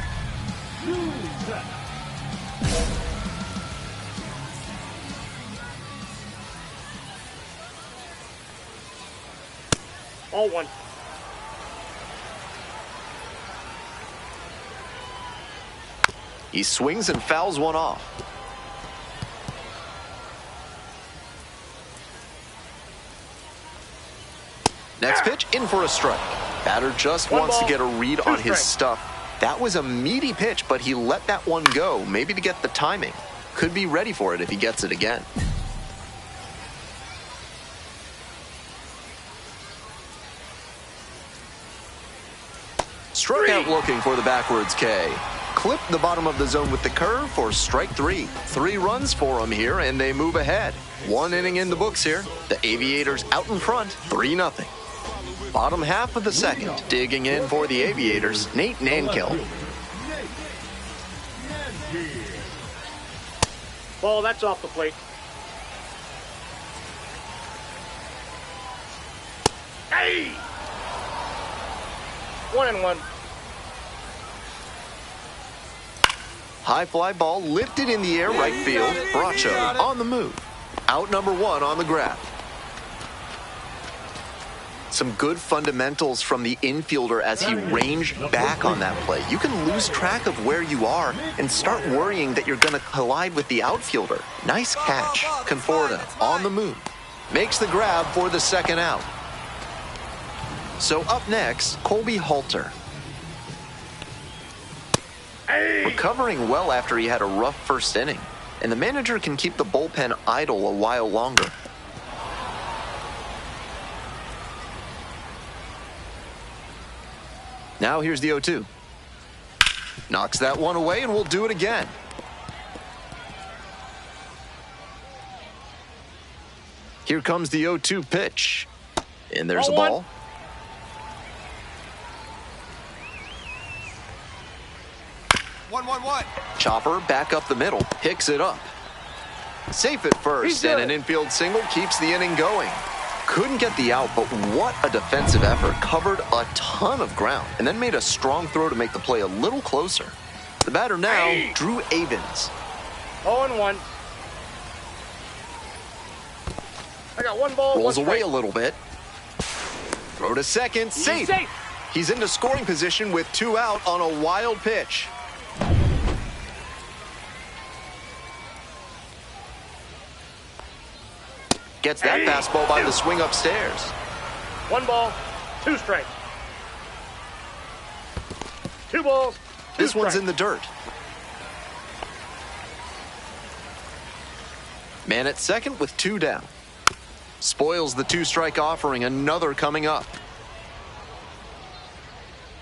All 1. He swings and fouls one off. Next pitch, in for a strike. Batter just wants to get a read on his stuff. That was a meaty pitch, but he let that one go, maybe to get the timing. Could be ready for it if he gets it again. Strikeout looking for the backwards K. Clip the bottom of the zone with the curve for strike 3. 3 runs for him here, and they move ahead. 1 inning in the books here. The Aviators out in front, 3-0. Bottom half of the second. Digging in for the Aviators, Nate Nankill. Ball, that's off the plate. Hey! 1-1. High fly ball lifted in the air, right field. Bracho on the move. Out number 1 on the grab. Some good fundamentals from the infielder as he ranged back on that play. You can lose track of where you are and start worrying that you're going to collide with the outfielder. Nice catch. Conforto on the move. Makes the grab for the second out. So up next, Colby Halter. Recovering well after he had a rough first inning, and the manager can keep the bullpen idle a while longer. Now here's the 0-2. Knocks that one away, and we'll do it again. Here comes the 0-2 pitch. And there's a ball. One. Chopper back up the middle, picks it up. Safe at first, and an infield single keeps the inning going. Couldn't get the out, but what a defensive effort. Covered a ton of ground, and then made a strong throw to make the play a little closer. The batter now, Drew Avins. 0-1. I got 1 ball, Rolls 1 away strike. a little bit. Throw to second, safe. He's into scoring position with 2 out on a wild pitch. Gets that fastball by the swing upstairs. 1 ball, 2 strikes. 2 balls, 2 This one's strikes. in the dirt. Man at second with 2 down. Spoils the 2-strike offering, another coming up.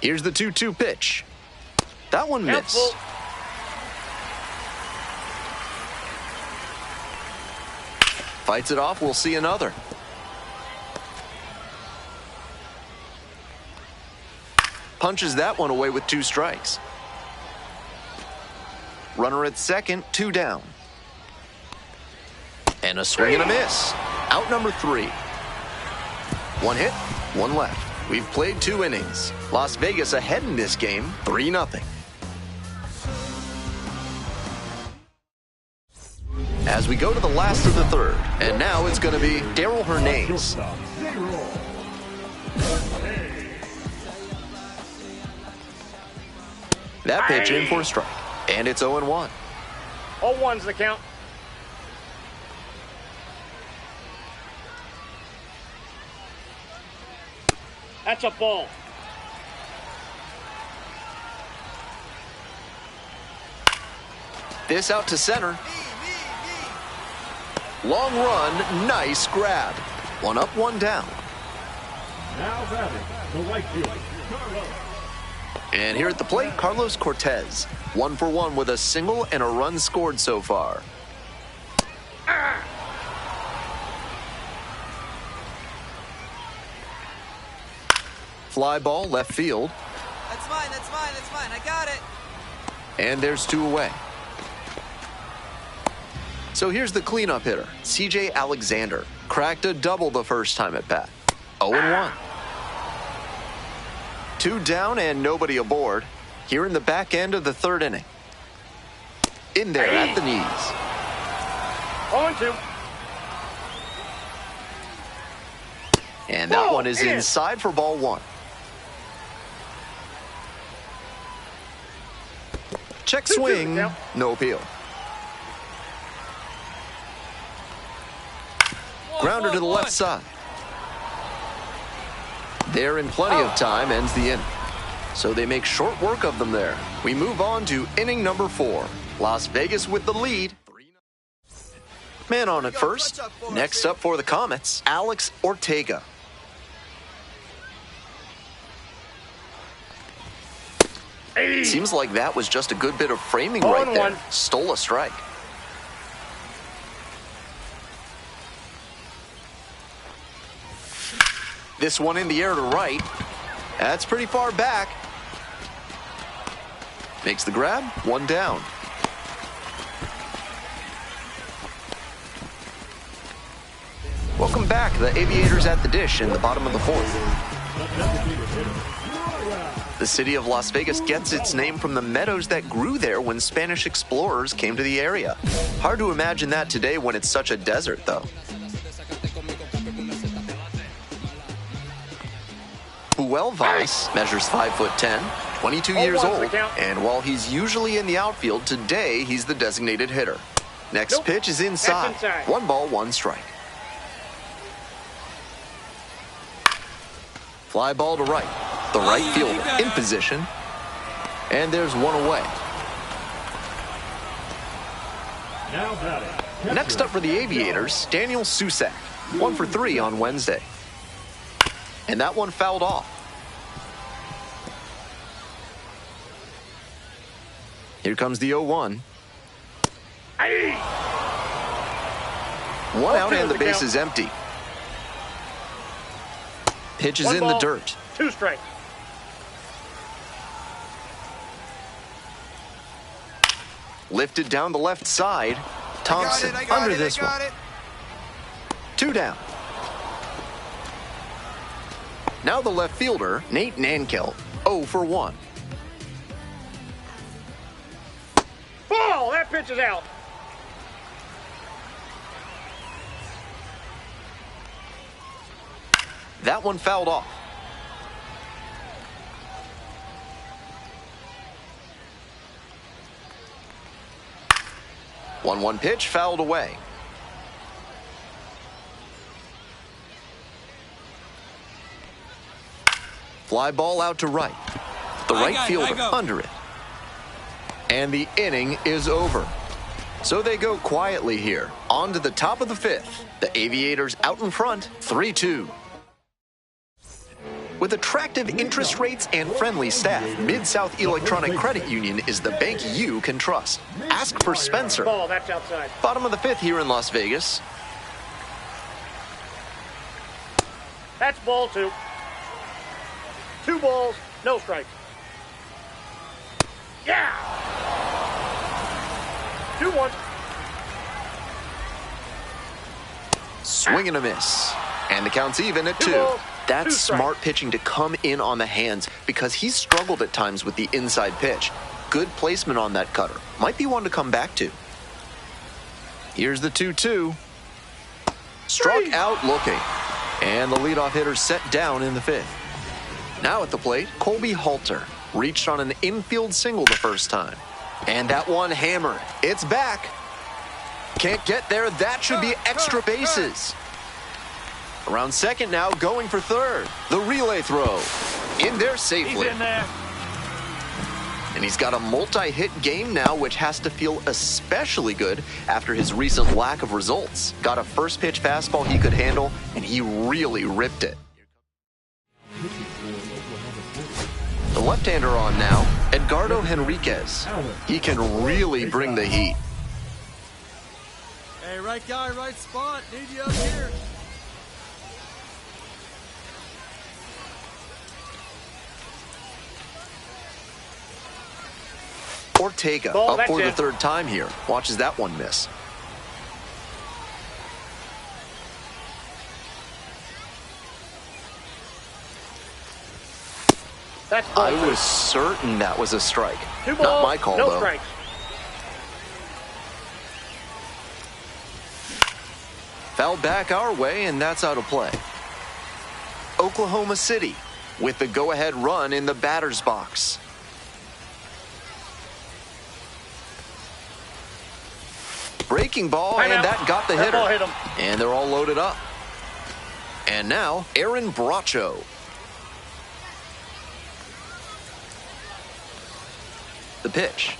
Here's the 2-2 pitch. That one missed. Helpful. Fights it off. We'll see another. Punches that one away with 2 strikes. Runner at second, 2 down. And a swing and a miss. Out number 3. 1 hit, 1 left. We've played 2 innings. Las Vegas ahead in this game, 3-0. As we go to the last of the third, and now it's going to be Darell Hernaiz. That pitch in for a strike, and it's 0-1. 0-1's the count. That's a ball. This out to center. Long run, nice grab. 1 up, 1 down. Now batting, the right fielder, Carlos. And here at the plate, Carlos Cortez. 1 for 1 with a single and a run scored so far. Fly ball left field. That's mine, that's mine, that's mine. I got it. And there's 2 away. So here's the cleanup hitter, C.J. Alexander. Cracked a double the first time at bat. 0-1. 2 down and nobody aboard. Here in the back end of the 3rd inning. In there at the knees. 0-2. And that one is inside for ball 1. Check swing, no appeal. Grounder to the left side. They're in plenty of time, ends the inning. So they make short work of them there. We move on to inning number 4. Las Vegas with the lead. Man on at first. Next up for the Comets, Alex Ortega. Seems like that was just a good bit of framing right there. Stole a strike. This one in the air to right. That's pretty far back. Makes the grab, 1 down. Welcome back. The Aviators at the dish in the bottom of the 4th. The city of Las Vegas gets its name from the meadows that grew there when Spanish explorers came to the area. Hard to imagine that today when it's such a desert, though. Puel Vaz measures 5'10", 22 years old, and while he's usually in the outfield, today he's the designated hitter. Next pitch is inside. 1 ball, 1 strike. Fly ball to right. The right fielder in position. And there's 1 away. Now batting. Next up for the Aviators, Daniel Susac. 1 for 3 on Wednesday. And that one fouled off. Here comes the 0-1. 1 out and the base is empty. Pitch is in the dirt. 2 strikes. Lifted down the left side. Thompson under this one. 2 down. Now the left fielder, Nate Nankel, 0 for 1. Ball! That pitch is out. That one fouled off. One pitch fouled away. Fly ball out to right. The right fielder under it. And the inning is over. So they go quietly here. On to the top of the 5th. The Aviators out in front, 3-2. With attractive interest rates and friendly staff, Mid-South Electronic Credit Union is the bank you can trust. Ask for Spencer. Ball, that's outside. Bottom of the fifth here in Las Vegas. That's ball 2. 2 balls, no strikes. Yeah! 2-1. Swing and a miss. And the count's even at 2. balls, That's 2 strikes. smart pitching to come in on the hands because he's struggled at times with the inside pitch. Good placement on that cutter. Might be one to come back to. Here's the 2-2. Struck out looking. And the leadoff hitter set down in the 5th. Now at the plate, Colby Halter reached on an infield single the first time. And that one hammered. It's back. Can't get there. That should be extra bases. Around second now, going for third. The relay throw. In there safely. He's in there. And he's got a multi-hit game now, which has to feel especially good after his recent lack of results. Got a first pitch fastball he could handle, and he really ripped it. The left-hander on now, Edgardo Henriquez. He can really bring the heat. Hey, right guy, right spot. Need you up here. Ortega Ball, up that's for the it. 3rd time here. Watches that one miss. That's ball I 2. was certain that was a strike. 2 balls, Not my call, no though. strikes. Fouled back our way, and that's out of play. Oklahoma City with the go-ahead run in the batter's box. Breaking ball, Time and out. that got the That hitter. ball hit him. And they're all loaded up. And now, Aaron Bracho. The pitch.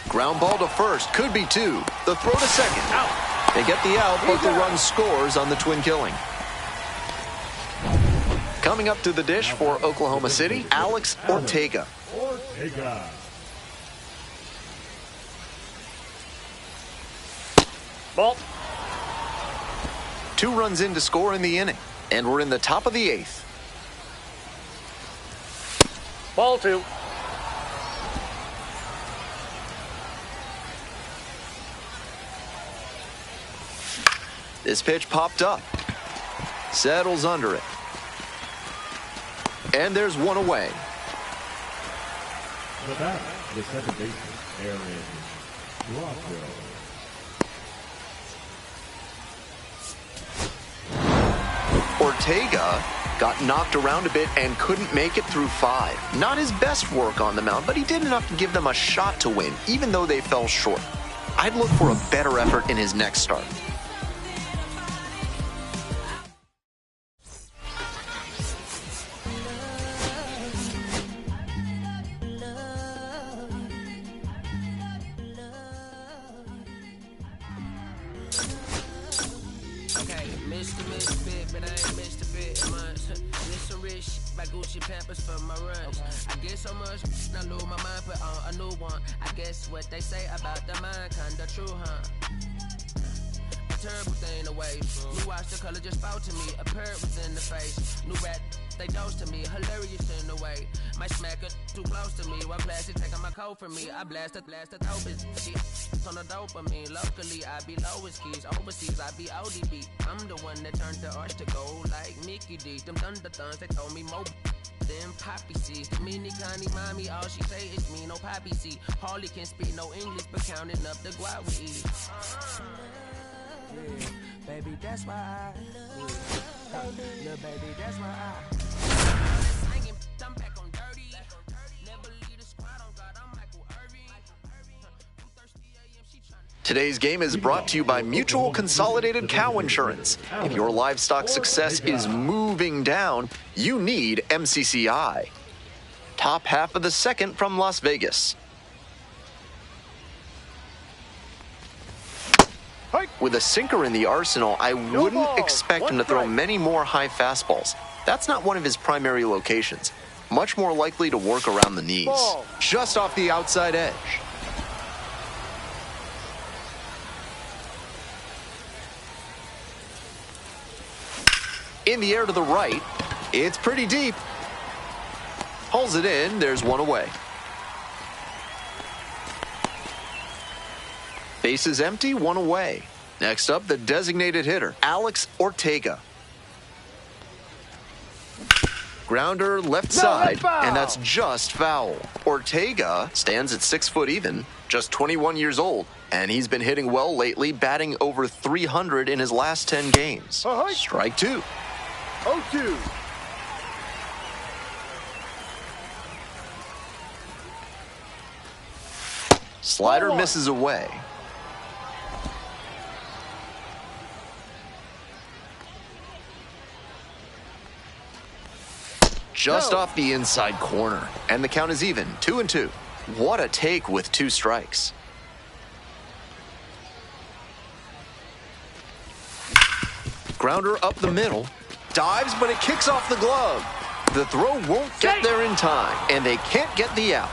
Ground ball to first, could be 2. The throw to second. Out. They get the out, but the run scores on the twin killing. Coming up to the dish for Oklahoma City, Alex Ortega. Ortega. Ball. 2 runs in to score in the inning, and we're in the top of the 8th. Ball 2. This pitch popped up. Settles under it. And there's one away. The batter, the second baseman, Aaron Bracho. Ortega got knocked around a bit and couldn't make it through 5. Not his best work on the mound, but he did enough to give them a shot to win, even though they fell short. I'd look for a better effort in his next start. Okay, Mr. Misfit, but I ain't Mr. Fit much. This some rich shit by Gucci Pampers for my runs. I get so much, I lose my mind, put on a new one. I guess what they say about the mind, kinda true, huh? A terrible thing away. You watch the color just fall to me, a parrot was in the face. New rat, they dose to me, hilarious in the way. My smacker too close to me, while plastic taking my coat from me. I blast it, dope is shit. On the dopamine, locally I be lowest keys, overseas I be ODB. I'm the one that turned the arch to gold like Mickey D. Them thunder thuns, they told me more than poppy seeds. The mini Connie mommy, all she say is me, no poppy seed. Harley can speak no English, but counting up the guap we eat. Yeah, baby, that's why I love, little baby, that's why I singing, I'm back on dirty. Never leave the squad on God, I'm Michael Irving. Today's game is brought to you by Mutual Consolidated Cow Insurance. If your livestock success is moving down, you need MCCI. Top half of the second from Las Vegas. With a sinker in the arsenal, I wouldn't ball, expect him one to throw strike. many more high fastballs. That's not one of his primary locations. Much more likely to work around the knees. Ball. Just off the outside edge. In the air to the right. It's pretty deep. Pulls it in. There's one away. Base is empty, one away. Next up, the designated hitter, Alex Ortega. Grounder left side, and that's just foul. Ortega stands at 6 foot even, just 21 years old, and he's been hitting well lately, batting over 300 in his last 10 games. Strike two. 0-2. Slider misses away. Just off the inside corner, and the count is even, 2-2. What a take with 2 strikes. Grounder up the middle, dives, but it kicks off the glove. The throw won't get there in time, and they can't get the out.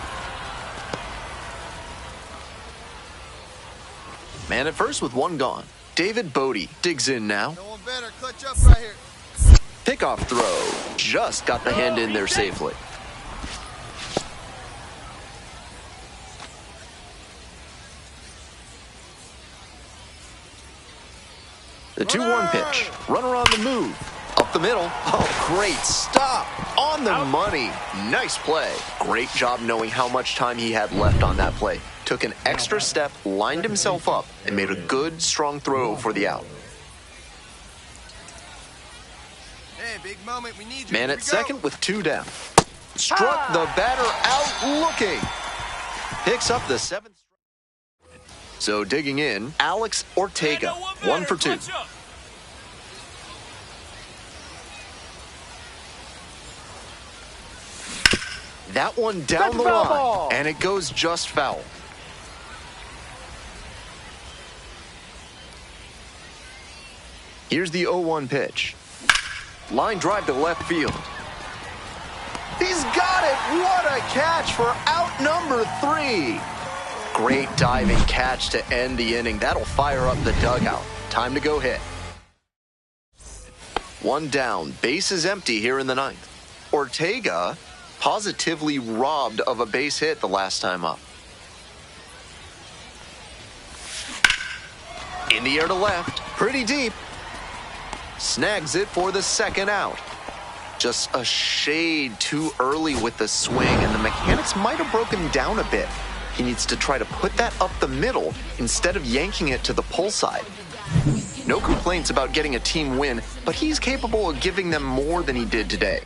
Man at first with 1 gone. David Bodie digs in now. No one better clutch up right here. Pickoff throw. Just got the hand in there safely. The 2-1 pitch. Runner on the move. Up the middle. Oh, great stop. On the money. Nice play. Great job knowing how much time he had left on that play. Took an extra step, lined himself up, and made a good, strong throw for the out. Hey, big moment. We need you. Man at second with 2 down. Struck the batter out looking. Picks up the 7th. So digging in, Alex Ortega, 1 for 2. That one down the line, and it goes just foul. Here's the 0-1 pitch. Line drive to left field. He's got it! What a catch for out number 3. Great diving catch to end the inning. That'll fire up the dugout. Time to go hit. 1 down. Base is empty here in the 9th. Ortega positively robbed of a base hit the last time up. In the air to left. Pretty deep. Snags it for the 2nd out. Just a shade too early with the swing, and the mechanics might have broken down a bit. He needs to try to put that up the middle instead of yanking it to the pull side. No complaints about getting a team win, but he's capable of giving them more than he did today.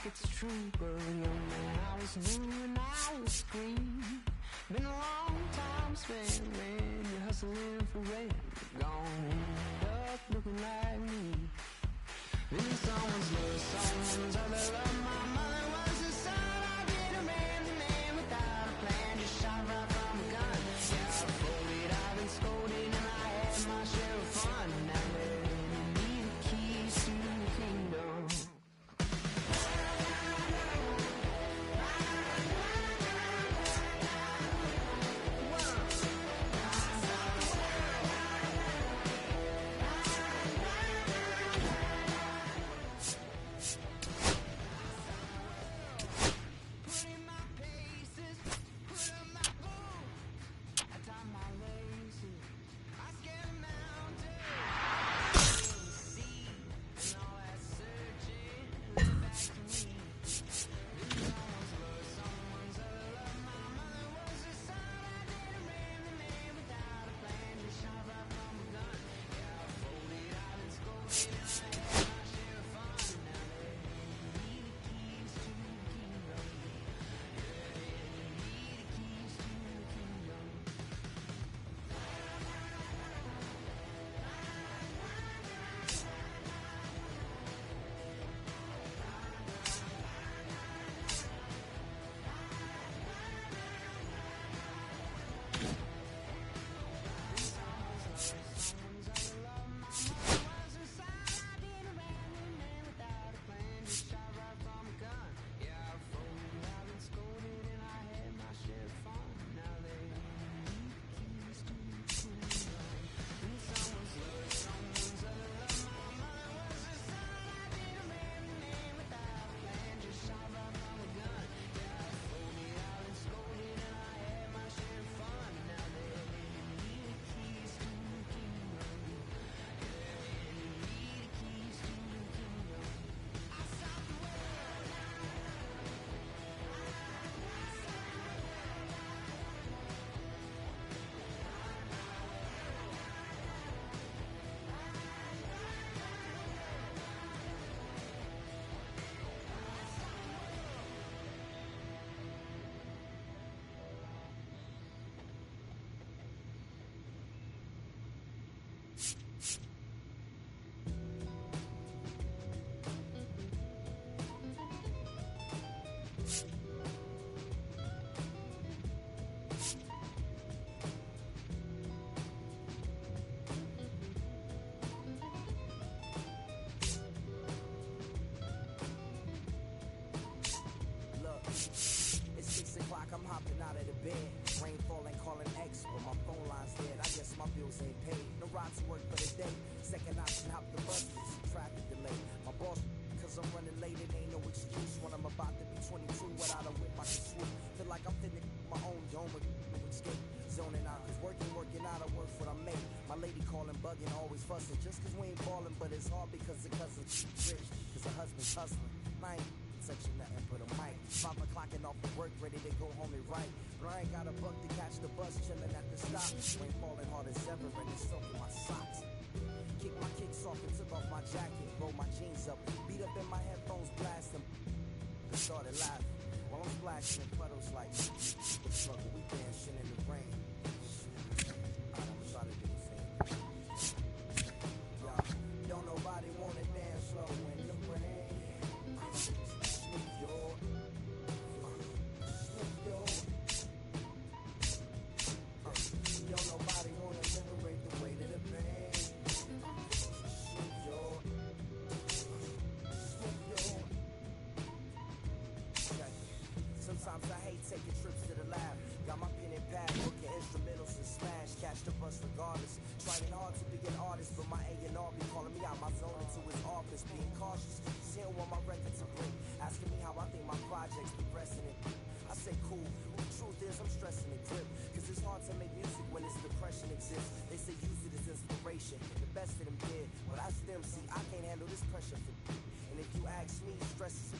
It's true, but young man, I was new and I was green. Been a long time spent when you're hustling for rent. Gone end up looking like me. Been in someone's love, someone's other love. My mother was a son. I've been a man without a plan. Just shot right from a gun. Yeah, I folded, I've been scolded, and I had my share of fun. Now let me the keys to the kingdom. Look, it's 6 o'clock, I'm hopping out of the bed. Rain falling, calling X, but my phone line's dead. I guess my bills ain't paid. No ride to work for the day. Second option, hop the bus, with some traffic delay. My boss, cause I'm running late, it ain't no excuse. When I'm about to be 22, without a whip, I can swoop. Feel like I'm finna my own dome with escape. Zoning out, cause working out, I work what I make. My lady calling, bugging, always fussing. Just cause we ain't ballin', but it's hard because the cousin's rich. Cause the husband's hustling. I ain't touching nothing but a mic. 5 o'clock and off of work, ready to go home and write. But I ain't got a buck to catch the bus, chillin' at the stop. Rain falling hard as ever, and it's soaking my socks. Kick my kicks off and took off my jacket. Roll my jeans up, beat up in my headphones, blast them. They started laughing while I'm splashing in puddles like, what the fuck are we dancing in the rain? I'm gonna try to do the same. Y'all, don't nobody wanna dance slow in the rain. Snoop your, don't nobody wanna liberate the weight of the pain. Snoop your. Sometimes I hate taking trips to the lab. Got my pen and pad, looking instrumentals and smash. Catch the bus regardless. Trying hard to be an artist, but my A&R be calling me out my zone into his office. Being cautious, still want my record to break. Asking me how I think my project's progressing it. I say cool, the truth is I'm stressing the grip. Cause it's hard to make music when this depression exists. They say use it as inspiration, the best of them did. But I still see I can't handle this pressure for. And if you ask me, stress is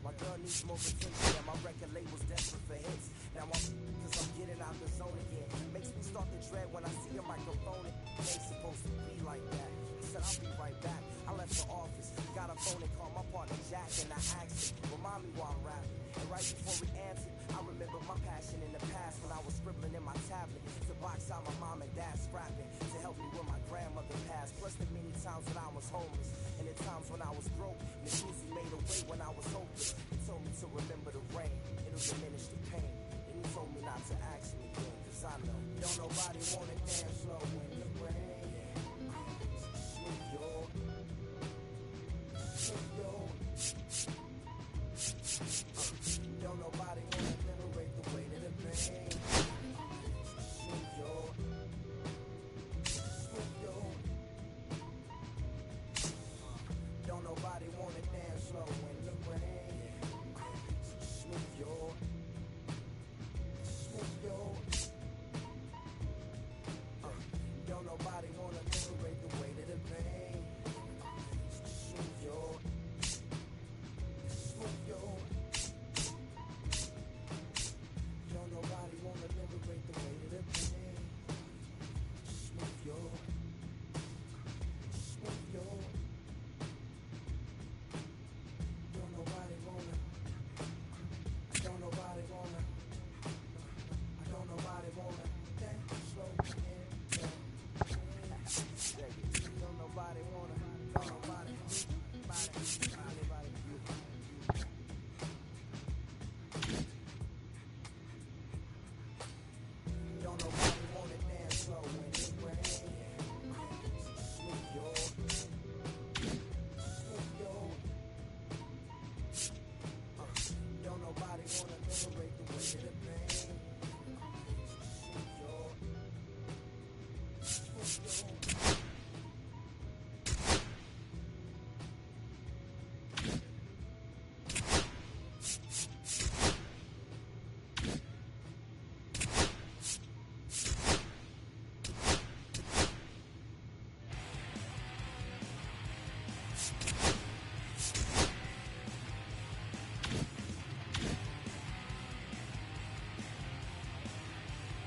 my girl needs more potential, and my record label's desperate for hits. Now I'm cause I'm getting out the zone again. Makes me start to dread when I see a microphone. It ain't supposed to be like that. He said I'll be right back. I left the office, got a phone and called my partner Jack, and I asked him, remind me while I'm rapping. And right before he answered, I remember my passion in the past when I was scribbling in my tablet to box out my mom and dad's scrapping to help me when my grandmother passed. Plus the many times when I was homeless and the times when I was broke. Miss Lucy made a way when I was hopeless. He told me to remember the rain, it'll diminish the pain. And he told me not to ask him again, cause I know don't nobody wanna dance slow when